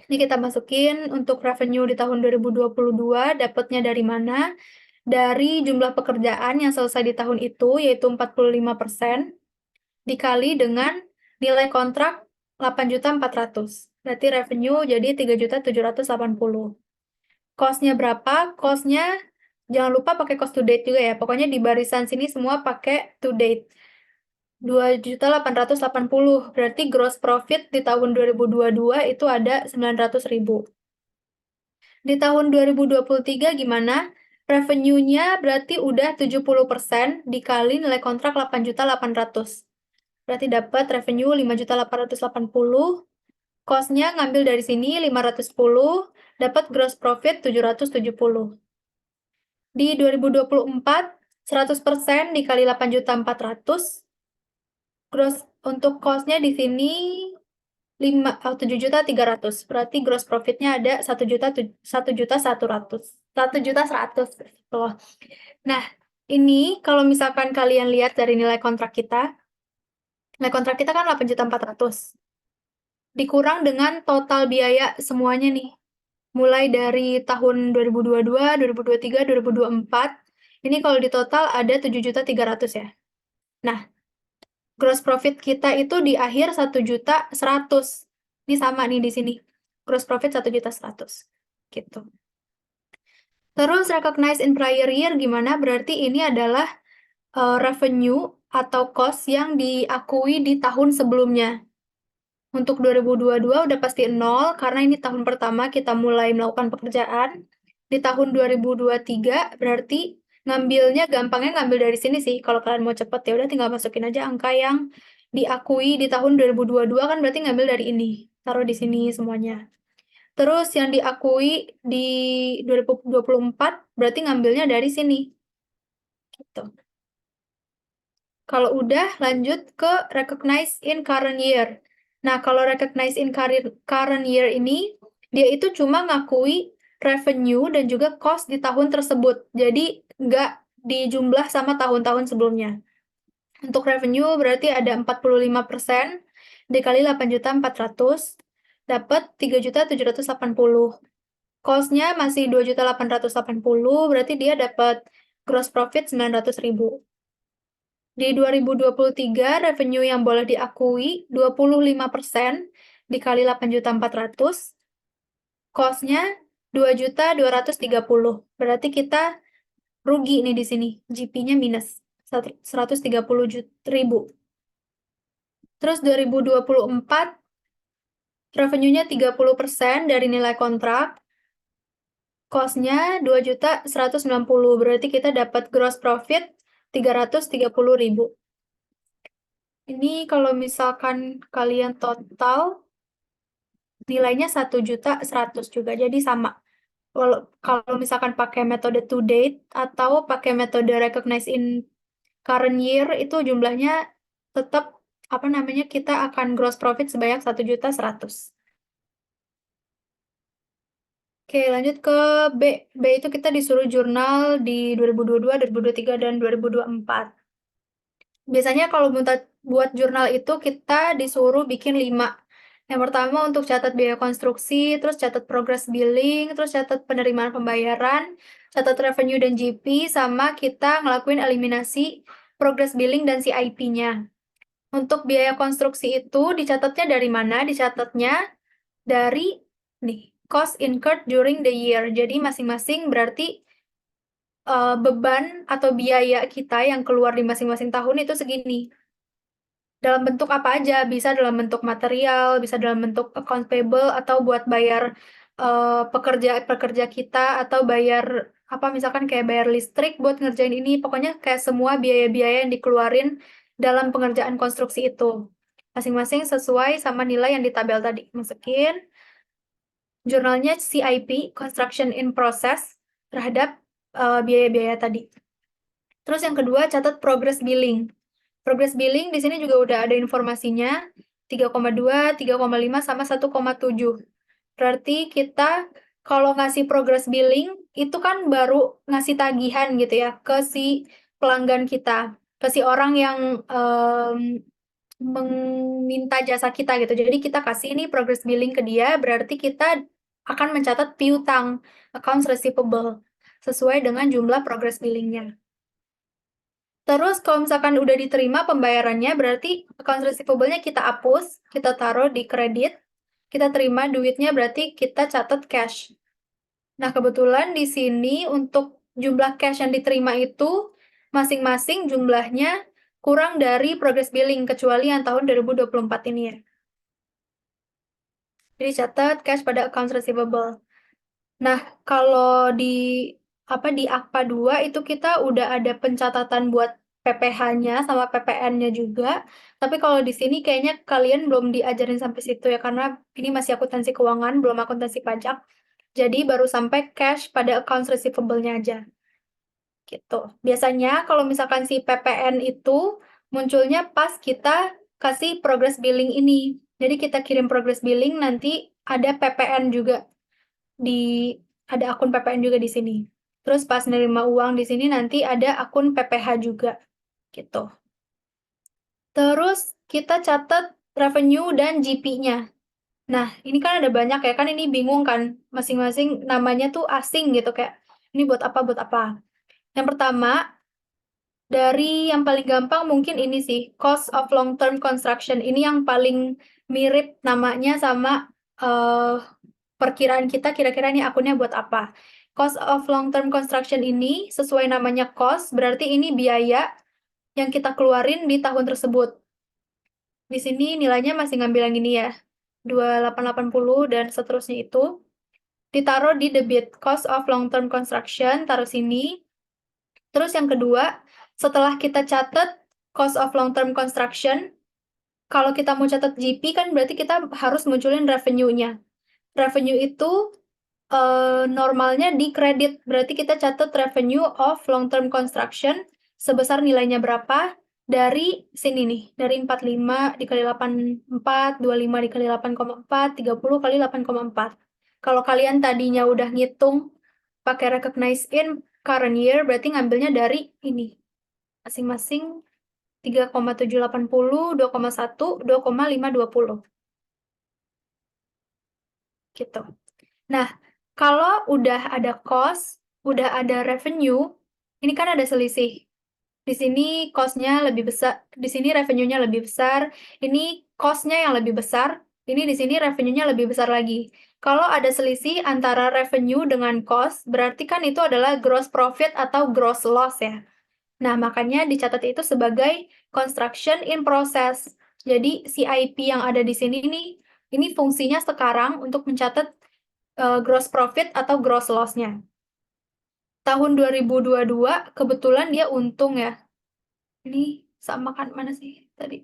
Ini kita masukin untuk revenue di tahun 2022, dapatnya dari mana? Dari jumlah pekerjaan yang selesai di tahun itu, yaitu 45%, dikali dengan nilai kontrak 8.400. Berarti revenue jadi 3.780. Cost-nya berapa? Cost-nya jangan lupa pakai cost to date juga ya. Pokoknya di barisan sini semua pakai to date. 2.880. Berarti gross profit di tahun 2022 itu ada 900.000. Di tahun 2023 gimana? Revenue-nya berarti udah 70% dikali nilai kontrak 8.800. Berarti dapat revenue 5.880. Cost-nya ngambil dari sini 510, dapat gross profit 770. Di 2024, 100% dikali 8.400. Gross untuk cost-nya di sini 7.300. Berarti gross profit-nya ada 1.100.000. 1.100.000 gitu. Nah, ini kalau misalkan kalian lihat dari nilai kontrak kita kan 8.400.000. Dikurang dengan total biaya semuanya nih. Mulai dari tahun 2022, 2023, 2024. Ini kalau di total ada 7.300.000 ya. Nah, gross profit kita itu di akhir 1.100.000. Ini sama nih di sini. Gross profit 1.100.000. Gitu. Terus recognize in prior year gimana? Berarti ini adalah revenue atau cost yang diakui di tahun sebelumnya. Untuk 2022 udah pasti 0 karena ini tahun pertama kita mulai melakukan pekerjaan. di tahun 2023, berarti gampangnya ngambil dari sini sih. Kalau kalian mau cepet ya udah tinggal masukin aja angka yang diakui di tahun 2022 kan berarti ngambil dari ini. Taruh di sini semuanya. Terus yang diakui di 2024 berarti ngambilnya dari sini. Gitu. Kalau udah lanjut ke recognize in current year. Nah, kalau recognize in current year ini dia itu cuma ngakui revenue dan juga cost di tahun tersebut. Jadi nggak dijumlah sama tahun-tahun sebelumnya. Untuk revenue berarti ada 45% dikali 8.400 dapat 3.780. Cost-nya masih 2.880 berarti dia dapat gross profit 900.000. Di 2023, revenue yang boleh diakui 25% dikali 8.400, cost-nya 2.230. Berarti kita rugi nih di sini, GP-nya minus 130.000. Terus 2024, revenue-nya 30% dari nilai kontrak, cost-nya 2.190. Berarti kita dapat gross profit 330.000. Ini kalau misalkan kalian total, nilainya 1.100.000 juga, jadi sama. Kalau misalkan pakai metode to date atau pakai metode recognize in current year, itu jumlahnya tetap, apa namanya, kita akan gross profit sebanyak 1.100.000. Oke, lanjut ke B. B itu kita disuruh jurnal di 2022, 2023, dan 2024. Biasanya kalau buat jurnal itu kita disuruh bikin 5. Yang pertama untuk catat biaya konstruksi, terus catat progress billing, terus catat penerimaan pembayaran, catat revenue dan GP, sama kita ngelakuin eliminasi progress billing dan CIP-nya. Untuk biaya konstruksi itu dicatatnya dari mana? Dicatatnya dari nih, cost incurred during the year. Jadi masing-masing berarti beban atau biaya kita yang keluar di masing-masing tahun itu segini. Dalam bentuk apa aja? Bisa dalam bentuk material, bisa dalam bentuk accounts payable, atau buat bayar pekerja-pekerja kita, atau bayar apa misalkan kayak bayar listrik buat ngerjain ini. Pokoknya kayak semua biaya-biaya yang dikeluarin dalam pengerjaan konstruksi itu. Masing-masing sesuai sama nilai yang di tabel tadi. Masukin jurnalnya CIP, Construction in Process, terhadap biaya-biaya tadi. Terus yang kedua, catat progress billing. Progress billing di sini juga udah ada informasinya, 3,2, 3,5, sama 1,7. Berarti kita kalau ngasih progress billing, itu kan baru ngasih tagihan gitu ya, ke si pelanggan kita, ke si orang yang meminta jasa kita gitu. Jadi kita kasih ini progress billing ke dia, berarti kita akan mencatat piutang, accounts receivable, sesuai dengan jumlah progress billingnya. Terus kalau misalkan udah diterima pembayarannya, berarti accounts receivable-nya kita hapus, kita taruh di kredit, kita terima duitnya berarti kita catat cash. Nah, kebetulan di sini untuk jumlah cash yang diterima itu masing-masing jumlahnya kurang dari progress billing, kecuali yang tahun 2024 ini ya. Jadi catat cash pada accounts receivable. Nah, kalau di di AKPA 2 itu kita udah ada pencatatan buat PPh-nya sama PPN-nya juga. Tapi kalau di sini kayaknya kalian belum diajarin sampai situ ya, karena ini masih akuntansi keuangan, belum akuntansi pajak. Jadi baru sampai cash pada accounts receivable-nya aja. Gitu. Biasanya kalau misalkan si PPN itu munculnya pas kita kasih progress billing ini. Jadi kita kirim progress billing, nanti ada PPN juga di ada akun PPN juga di sini. Terus pas nerima uang di sini nanti ada akun PPh juga gitu. Terus kita catat revenue dan GP-nya. Nah, ini kan ada banyak ya, kan ini bingung kan, masing-masing namanya tuh asing gitu, kayak ini buat apa, buat apa. Yang pertama, dari yang paling gampang mungkin ini sih, cost of long-term construction. Ini yang paling mirip namanya sama perkiraan kita kira-kira ini akunnya buat apa. Cost of long-term construction ini sesuai namanya cost, berarti ini biaya yang kita keluarin di tahun tersebut. Di sini nilainya masih ngambil yang ini ya, 2880 dan seterusnya itu. ditaruh di debit. Cost of long-term construction, taruh sini. Terus yang kedua, setelah kita catat cost of long-term construction, kalau kita mau catat GP kan berarti kita harus munculin revenue-nya. Revenue itu normalnya di kredit, berarti kita catat revenue of long-term construction sebesar nilainya berapa dari sini nih, dari 45 dikali 84, 25 dikali 8,4, 30 kali 8,4. Kalau kalian tadinya udah ngitung pakai recognize in current year, berarti ngambilnya dari ini, masing-masing 3,780, 2,1, 2,520. Gitu. Nah, kalau udah ada cost, udah ada revenue, ini kan ada selisih. Di sini cost-nya lebih besar, di sini revenue-nya lebih besar, ini cost-nya yang lebih besar, ini di sini revenue-nya lebih besar lagi. Kalau ada selisih antara revenue dengan cost, berarti kan itu adalah gross profit atau gross loss ya. Nah, makanya dicatat itu sebagai construction in process. Jadi, CIP yang ada di sini ini fungsinya sekarang untuk mencatat gross profit atau gross loss-nya. Tahun 2022 kebetulan dia untung ya. Ini sama kan mana sih tadi?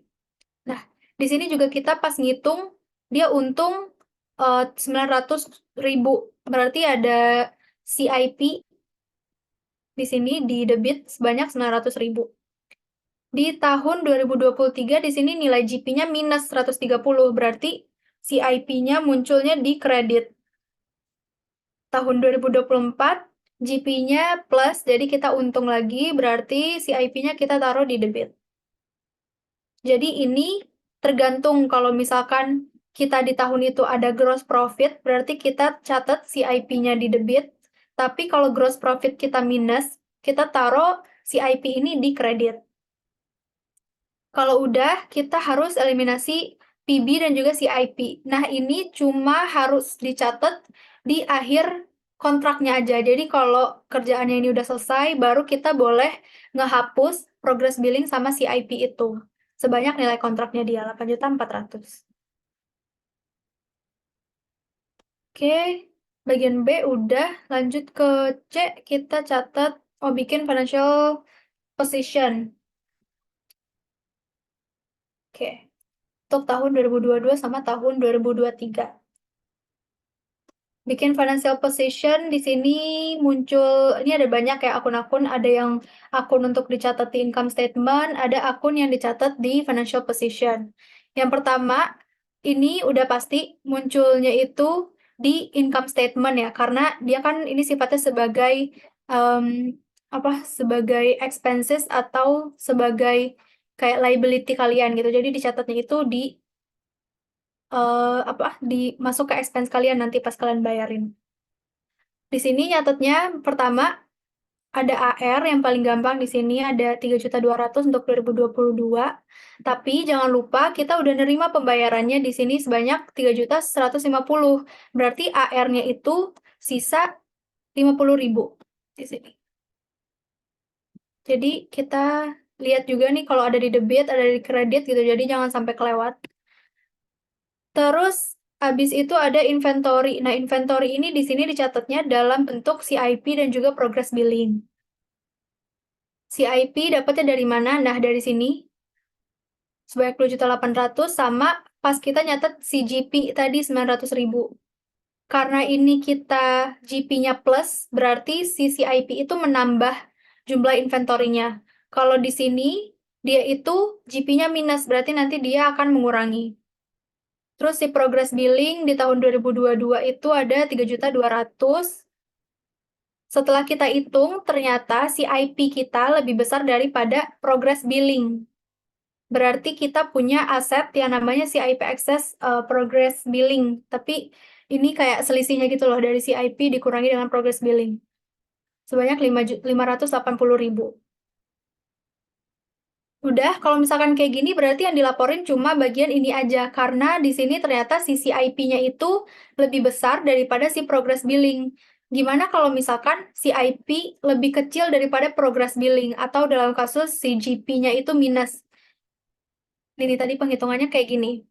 Nah, di sini juga kita pas ngitung dia untung 900.000. Berarti ada CIP di sini di debit sebanyak 900.000. Di tahun 2023 di sini nilai GP-nya minus 130, berarti CIP-nya munculnya di kredit. Tahun 2024 GP-nya plus, jadi kita untung lagi, berarti CIP-nya kita taruh di debit. Jadi ini tergantung kalau misalkan kita di tahun itu ada gross profit, berarti kita catat CIP-nya di debit. Tapi kalau gross profit kita minus, kita taruh CIP ini di kredit. Kalau udah, kita harus eliminasi PB dan juga CIP. Nah, ini cuma harus dicatat di akhir kontraknya aja. Jadi kalau kerjaannya ini udah selesai, baru kita boleh ngehapus progress billing sama CIP itu. Sebanyak nilai kontraknya dia, 8.400.000. Oke, bagian B udah. Lanjut ke C, kita catat, bikin financial position. Oke, untuk tahun 2022 sama tahun 2023. Bikin financial position di sini muncul, ini ada banyak ya akun-akun, ada yang akun untuk dicatat di income statement, ada akun yang dicatat di financial position. Yang pertama, ini udah pasti munculnya itu di income statement ya, karena dia kan ini sifatnya sebagai sebagai expenses atau sebagai kayak liability kalian gitu. Jadi dicatatnya itu masuk ke expense kalian nanti pas kalian bayarin. Di sini nyatetnya pertama ada AR yang paling gampang di sini ada 3.200.000 untuk 2022. Tapi jangan lupa kita udah nerima pembayarannya di sini sebanyak 3.150. Berarti AR-nya itu sisa 50.000 di sini. Jadi kita lihat juga nih kalau ada di debit, ada di kredit gitu. Jadi jangan sampai kelewat. Terus habis itu ada inventory. Nah, inventory ini di sini dicatatnya dalam bentuk CIP dan juga progress billing. CIP dapatnya dari mana? Nah, dari sini. Sebanyak 10.800.000 sama pas kita nyatet CGP tadi 900.000. Karena ini kita GP-nya plus, berarti si CIP itu menambah jumlah inventory-nya. Kalau di sini, dia itu GP-nya minus, berarti nanti dia akan mengurangi. Terus si progress billing di tahun 2022 itu ada 3.200.000. Setelah kita hitung, ternyata si IP kita lebih besar daripada progress billing. Berarti kita punya aset yang namanya CIP excess progress billing. Tapi ini kayak selisihnya gitu loh, dari CIP dikurangi dengan progress billing. Sebanyak 580.000. Udah, kalau misalkan kayak gini berarti yang dilaporin cuma bagian ini aja. Karena di sini ternyata si CIP-nya itu lebih besar daripada si progress billing. Gimana kalau misalkan si IP lebih kecil daripada progress billing? Atau dalam kasus si GP-nya itu minus. Ini tadi penghitungannya kayak gini.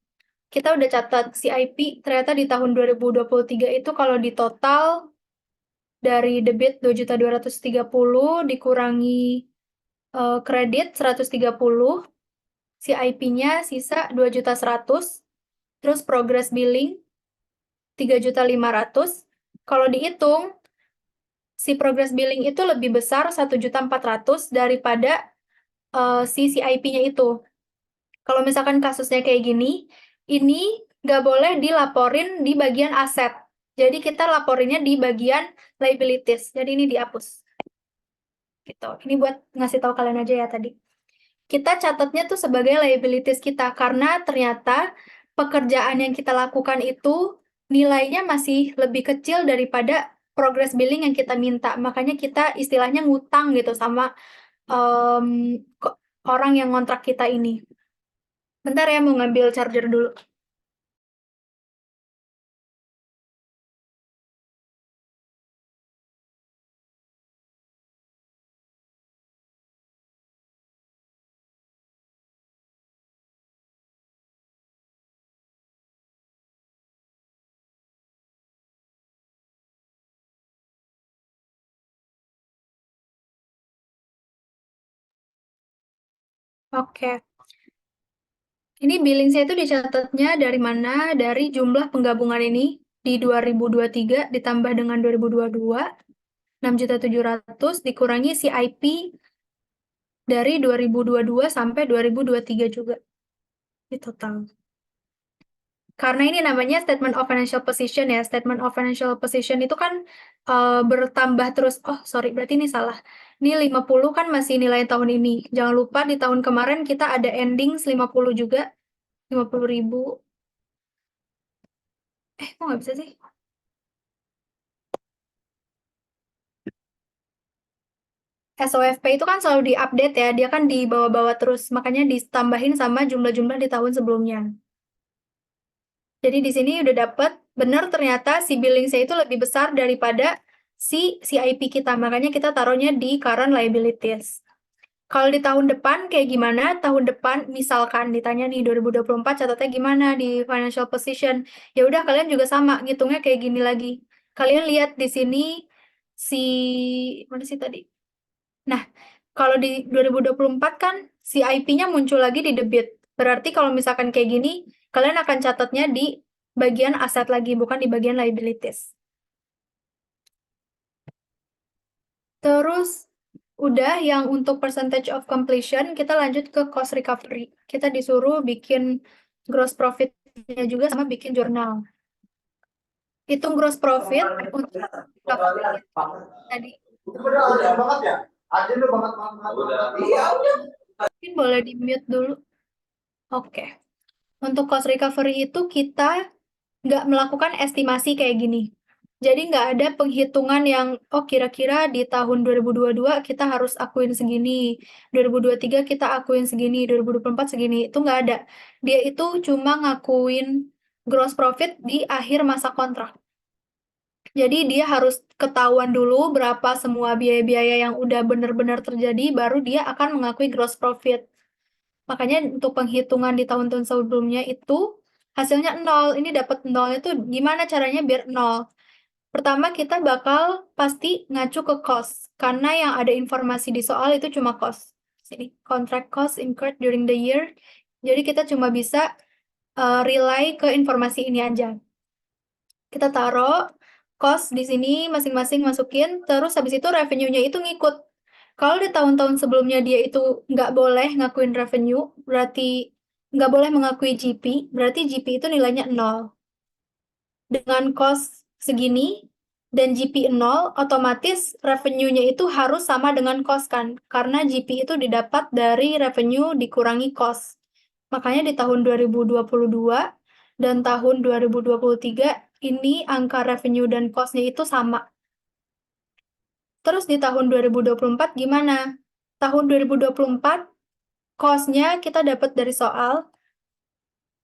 kita udah catat CIP ternyata di tahun 2023 itu kalau di total dari debit 2.230 dikurangi kredit 130, CIP-nya sisa 2.100.000, terus progress billing 3.500.000. Kalau dihitung, si progress billing itu lebih besar 1.400.000 daripada si CIP-nya itu. Kalau misalkan kasusnya kayak gini, ini nggak boleh dilaporin di bagian aset. Jadi kita laporinnya di bagian liabilities. Jadi ini dihapus. Gitu. Ini buat ngasih tahu kalian aja ya tadi. Kita catatnya tuh sebagai liabilities kita karena ternyata pekerjaan yang kita lakukan itu nilainya masih lebih kecil daripada progress billing yang kita minta. Makanya kita istilahnya ngutang gitu sama em, orang yang ngontrak kita ini. Bentar ya, mau ngambil charger dulu. Oke. Ini billing saya itu dicatatnya dari mana? Dari jumlah penggabungan ini di 2023 ditambah dengan 2022, 6.700.000 dikurangi CIP dari 2022 sampai 2023 juga di total. Karena ini namanya statement of financial position ya. Statement of financial position itu kan bertambah terus. Oh, sorry, berarti ini salah. Ini 50 kan masih nilai tahun ini. Jangan lupa di tahun kemarin kita ada ending 50 juga. 50.000. Kok nggak bisa sih? SOFP itu kan selalu diupdate ya. Dia kan dibawa-bawa terus. Makanya ditambahin sama jumlah-jumlah di tahun sebelumnya. Jadi di sini udah dapet, bener ternyata si billing saya itu lebih besar daripada si CIP kita. Makanya kita taruhnya di current liabilities. Kalau di tahun depan kayak gimana? Tahun depan misalkan ditanya nih 2024 catatnya gimana di financial position. Ya udah kalian juga sama, ngitungnya kayak gini lagi. Kalian lihat di sini si mana sih tadi? Nah, kalau di 2024 kan CIP-nya muncul lagi di debit. Berarti kalau misalkan kayak gini, kalian akan catatnya di bagian aset lagi, bukan di bagian liabilities. Terus, udah yang untuk percentage of completion, kita lanjut ke cost recovery. Kita disuruh bikin gross profit-nya juga sama bikin jurnal. Hitung gross profit untuk recovery tadi. Udah banget ya? Ada lu banget banget. Iya, udah. Mungkin boleh di-mute dulu. Oke. Untuk cost recovery itu kita nggak melakukan estimasi kayak gini. Jadi nggak ada penghitungan yang, oh kira-kira di tahun 2022 kita harus akuin segini, 2023 kita akuin segini, 2024 segini. Itu nggak ada. Dia itu cuma ngakuin gross profit di akhir masa kontrak. Jadi dia harus ketahuan dulu berapa semua biaya-biaya yang udah benar-benar terjadi, baru dia akan mengakui gross profit. Makanya untuk penghitungan di tahun-tahun sebelumnya itu hasilnya nol. Ini dapat nolnya tuh gimana caranya biar nol? Pertama kita bakal pasti ngacu ke cost. Karena yang ada informasi di soal itu cuma cost. Sini, contract cost incurred during the year. Jadi kita cuma bisa rely ke informasi ini aja. Kita taruh cost di sini masing-masing masukin, terus habis itu revenue-nya itu ngikut. Kalau di tahun-tahun sebelumnya dia itu nggak boleh ngakuin revenue, berarti nggak boleh mengakui GP, berarti GP itu nilainya 0. Dengan cost segini dan GP 0, otomatis revenue-nya itu harus sama dengan cost kan, karena GP itu didapat dari revenue dikurangi cost. Makanya di tahun 2022 dan tahun 2023 ini angka revenue dan cost-nya itu sama. Terus di tahun 2024 gimana? Tahun 2024 cost-nya kita dapat dari soal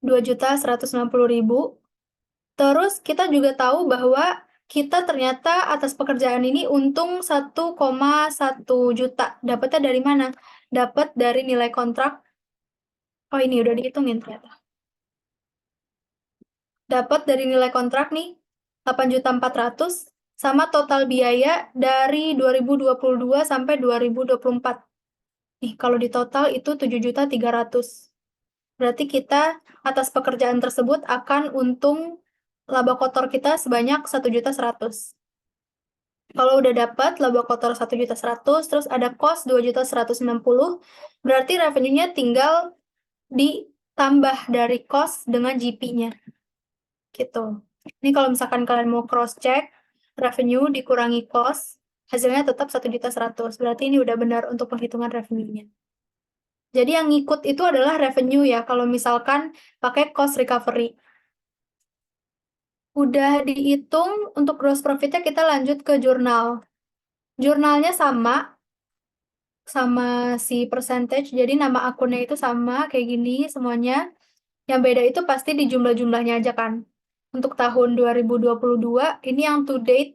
2.160.000. Terus kita juga tahu bahwa kita ternyata atas pekerjaan ini untung 1,1 juta. Dapatnya dari mana? Dapat dari nilai kontrak. Oh ini udah dihitungin ternyata. dapat dari nilai kontrak nih 8.400.000 sama total biaya dari 2022 sampai 2024. Nih, kalau di total itu 7.300.000. Berarti kita atas pekerjaan tersebut akan untung laba kotor kita sebanyak 1.100.000. Kalau udah dapat laba kotor 1.100.000, terus ada cost 2.160.000, berarti revenue-nya tinggal ditambah dari cost dengan GP-nya. Gitu. Ini kalau misalkan kalian mau cross-check, revenue dikurangi cost, hasilnya tetap 1.100.000. Berarti ini udah benar untuk penghitungan revenue-nya. Jadi yang ngikut itu adalah revenue ya, kalau misalkan pakai cost recovery. Udah dihitung untuk gross profit-nya, kita lanjut ke jurnal. Jurnalnya sama si percentage, jadi nama akunnya itu sama kayak gini semuanya. Yang beda itu pasti di jumlah-jumlahnya aja kan. Untuk tahun 2022, ini yang to date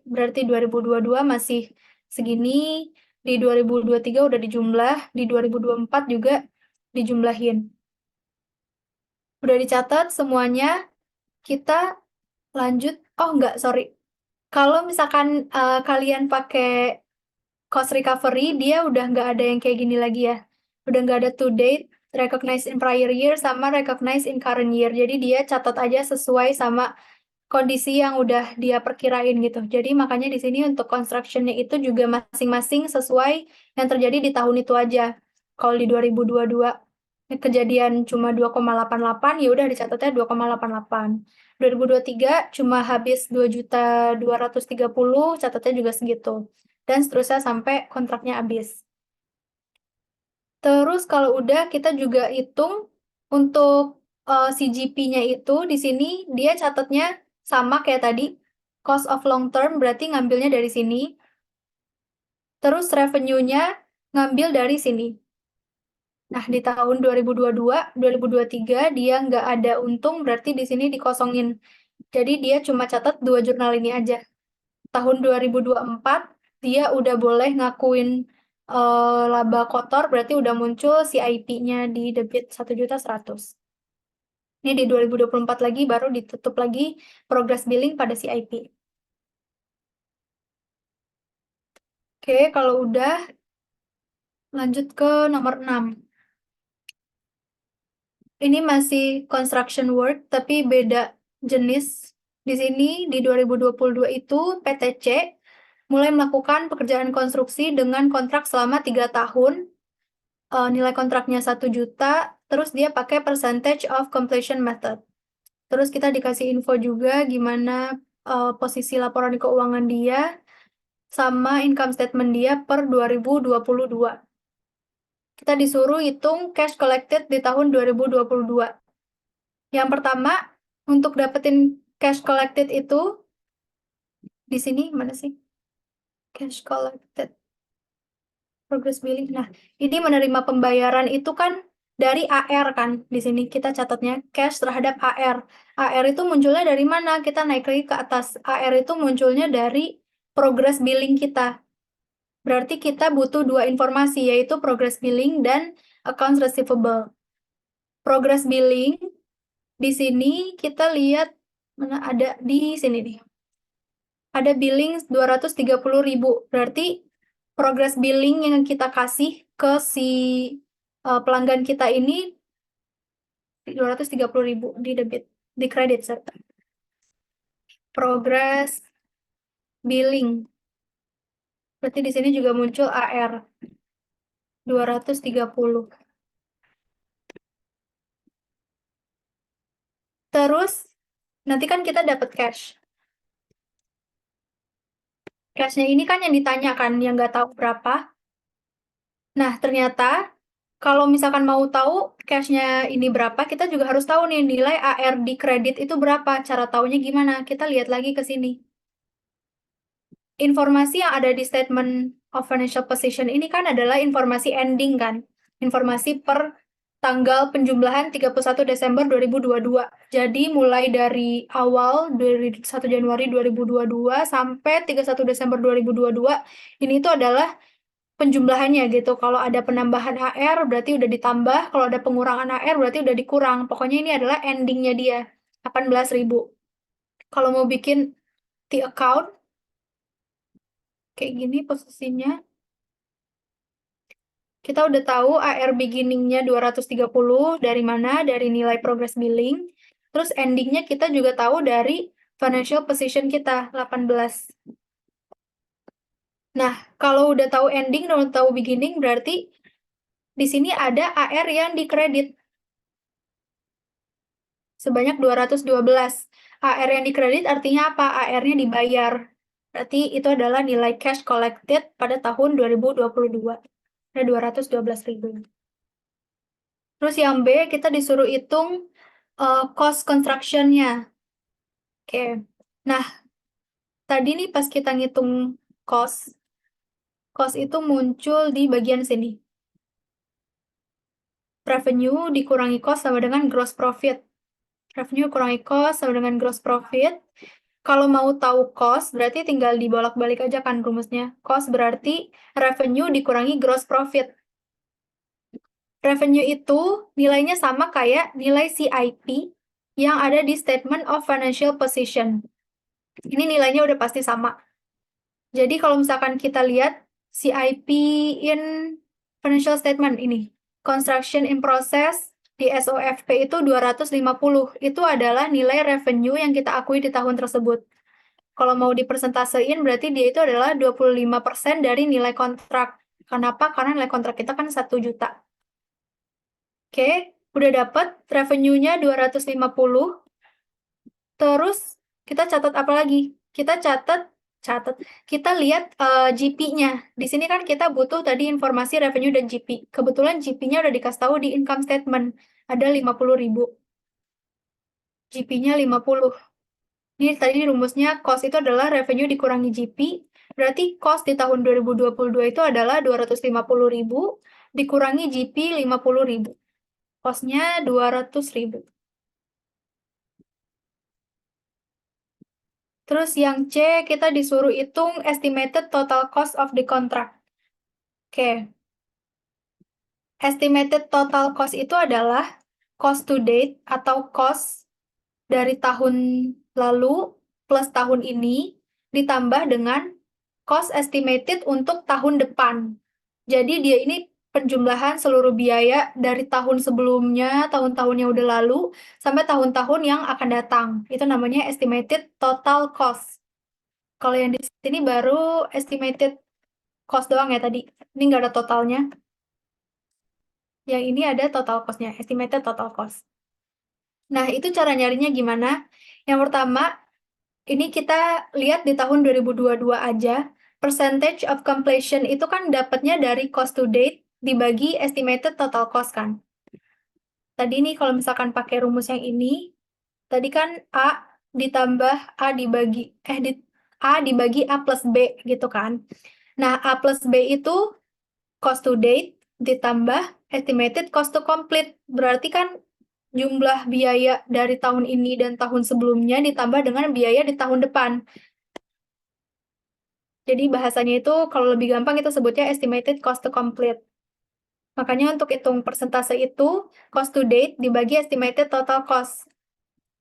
berarti 2022 masih segini, di 2023 udah dijumlah, di 2024 juga dijumlahin. Udah dicatat semuanya, kita lanjut. Oh enggak, sorry. Kalau misalkan kalian pakai cost recovery, dia udah nggak ada yang kayak gini lagi ya. Udah nggak ada to date, recognized in prior year, sama recognized in current year. Jadi dia catat aja sesuai sama kondisi yang udah dia perkirain gitu. Jadi makanya di sini untuk construction-nya itu juga masing-masing sesuai yang terjadi di tahun itu aja. Kalau di 2022 kejadian cuma 2,88, ya udah dicatatnya 2,88. 2023 cuma habis 2.230.000, catatnya juga segitu. Dan seterusnya sampai kontraknya habis. Terus kalau udah kita juga hitung untuk CGP-nya itu di sini dia catatnya sama kayak tadi. Cost of long term berarti ngambilnya dari sini. Terus revenue-nya ngambil dari sini. Nah, di tahun 2022, 2023 dia nggak ada untung, berarti di sini dikosongin. Jadi dia cuma catat 2 jurnal ini aja. Tahun 2024 dia udah boleh ngakuin laba kotor, berarti udah muncul CIP-nya di debit 1.100.000. Ini di 2024 lagi baru ditutup lagi progress billing pada CIP. Oke, kalau udah lanjut ke nomor 6. Ini masih construction work, tapi beda jenis. Di sini, di 2022 itu, PTC mulai melakukan pekerjaan konstruksi dengan kontrak selama 3 tahun. Nilai kontraknya 1 juta, terus dia pakai percentage of completion method. Terus kita dikasih info juga gimana posisi laporan keuangan dia, sama income statement dia per 2022. Kita disuruh hitung cash collected di tahun 2022. Yang pertama, untuk dapetin cash collected itu, di sini mana sih? Cash collected, progress billing. Nah, ini menerima pembayaran itu kan dari AR kan. Di sini kita catatnya cash terhadap AR. AR itu munculnya dari mana? Kita naik lagi ke atas. AR itu munculnya dari progress billing kita. Berarti kita butuh 2 informasi, yaitu progress billing dan accounts receivable. Progress billing, di sini kita lihat, mana ada di sini nih. Ada billing 230.000, berarti progress billing yang kita kasih ke si pelanggan kita ini 230.000 di debit, di kredit serta. Progress billing. Berarti di sini juga muncul AR 230. Terus nanti kan kita dapat cash. Cash-nya ini kan yang ditanyakan, yang nggak tahu berapa. Nah, ternyata kalau misalkan mau tahu cash-nya ini berapa, kita juga harus tahu nih nilai AR di kredit itu berapa. Cara taunya gimana? Kita lihat lagi ke sini. Informasi yang ada di statement of financial position ini kan adalah informasi ending kan. Informasi per tanggal penjumlahan 31 Desember 2022. Jadi mulai dari awal dari 1 Januari 2022 sampai 31 Desember 2022, ini itu adalah penjumlahannya gitu. Kalau ada penambahan AR berarti udah ditambah, kalau ada pengurangan AR berarti udah dikurang. Pokoknya ini adalah endingnya dia. 18.000. Kalau mau bikin T account, kayak gini posisinya. Kita udah tahu AR beginning-nya 230 dari mana? Dari nilai progress billing. Terus ending-nya kita juga tahu dari financial position kita, 18. Nah, kalau udah tahu ending dan udah tahu beginning, berarti di sini ada AR yang dikredit sebanyak 212. AR yang dikredit artinya apa? AR-nya dibayar. Berarti itu adalah nilai cash collected pada tahun 2022. Ada 212.000. Terus yang B, kita disuruh hitung cost construction-nya. Oke. Nah, tadi nih pas kita ngitung cost itu muncul di bagian sini. Revenue dikurangi cost sama dengan gross profit. Revenue kurangi cost sama dengan gross profit. Kalau mau tahu cost, berarti tinggal dibolak-balik aja kan rumusnya. Cost berarti revenue dikurangi gross profit. Revenue itu nilainya sama kayak nilai CIP yang ada di Statement of Financial Position. Ini nilainya udah pasti sama. Jadi kalau misalkan kita lihat CIP in Financial Statement ini, Construction in Process di SOFP itu 250. Itu adalah nilai revenue yang kita akui di tahun tersebut. Kalau mau dipersentasein, berarti dia itu adalah 25% dari nilai kontrak. Kenapa? Karena nilai kontrak kita kan 1 juta. Oke, udah dapat revenue-nya 250. Terus, kita catat apa lagi? Kita catat, kita lihat GP-nya. Di sini kan kita butuh tadi informasi revenue dan GP. Kebetulan GP-nya udah dikasih tahu di income statement. Ada 50.000. GP-nya 50. Ini tadi rumusnya cost itu adalah revenue dikurangi GP. Berarti cost di tahun 2022 itu adalah 250.000 dikurangi GP 50.000. Cost-nya 200.000. Terus yang C, kita disuruh hitung estimated total cost of the contract. Oke. Estimated total cost itu adalah cost to date atau cost dari tahun lalu plus tahun ini ditambah dengan cost estimated untuk tahun depan. Jadi dia ini penjumlahan seluruh biaya dari tahun sebelumnya, tahun-tahun yang udah lalu, sampai tahun-tahun yang akan datang. Itu namanya estimated total cost. Kalau yang di sini baru estimated cost doang ya tadi. Ini nggak ada totalnya. Yang ini ada total cost-nya, estimated total cost. Nah, itu cara nyarinya gimana? Yang pertama, ini kita lihat di tahun 2022 aja. Percentage of completion itu kan dapatnya dari cost to date dibagi estimated total cost kan. Tadi nih kalau misalkan pakai rumus yang ini, tadi kan A ditambah A dibagi, A dibagi A plus B gitu kan. Nah, A plus B itu cost to date ditambah estimated cost to complete. Berarti kan jumlah biaya dari tahun ini dan tahun sebelumnya ditambah dengan biaya di tahun depan. Jadi bahasanya itu kalau lebih gampang itu sebutnya estimated cost to complete. Makanya untuk hitung persentase itu, cost to date dibagi estimated total cost.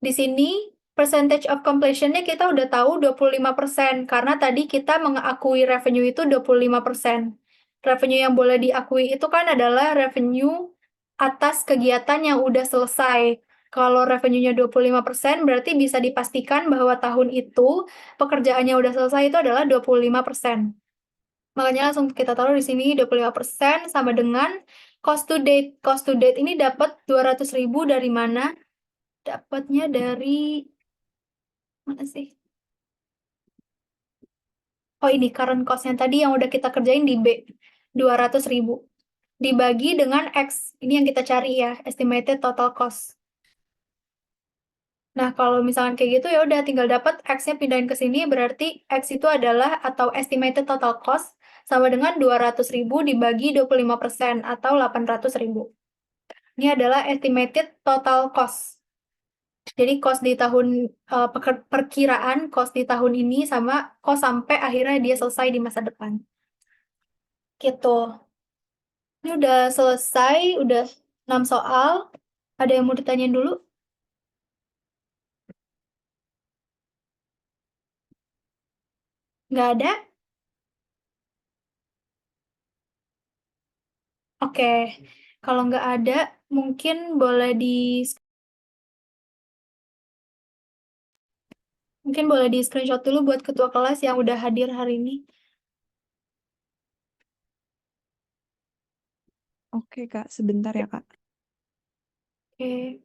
Di sini, percentage of completion-nya kita udah tahu 25%, karena tadi kita mengakui revenue itu 25%. Revenue yang boleh diakui itu kan adalah revenue atas kegiatan yang udah selesai. Kalau revenue-nya 25%, berarti bisa dipastikan bahwa tahun itu pekerjaannya udah selesai itu adalah 25%. Makanya langsung kita taruh di sini 25% sama dengan cost to date. Cost to date ini dapat 200.000 dari mana? Dapatnya dari mana sih? Oh ini current cost yang tadi yang udah kita kerjain di B. 200.000. Dibagi dengan X. Ini yang kita cari ya, estimated total cost. Nah, kalau misalkan kayak gitu ya udah tinggal dapat X-nya pindahin ke sini, berarti X itu adalah atau estimated total cost sama dengan 200.000 dibagi 25% atau 800.000. Ini adalah estimated total cost. Jadi cost di tahun perkiraan cost di tahun ini sama cost sampai akhirnya dia selesai di masa depan. Gitu. Ini udah selesai, udah 6 soal. Ada yang mau ditanyain dulu? Nggak ada? Oke, kalau nggak ada, mungkin boleh di screenshot dulu buat ketua kelas yang udah hadir hari ini. Oke, Kak. Sebentar ya, Kak. Oke.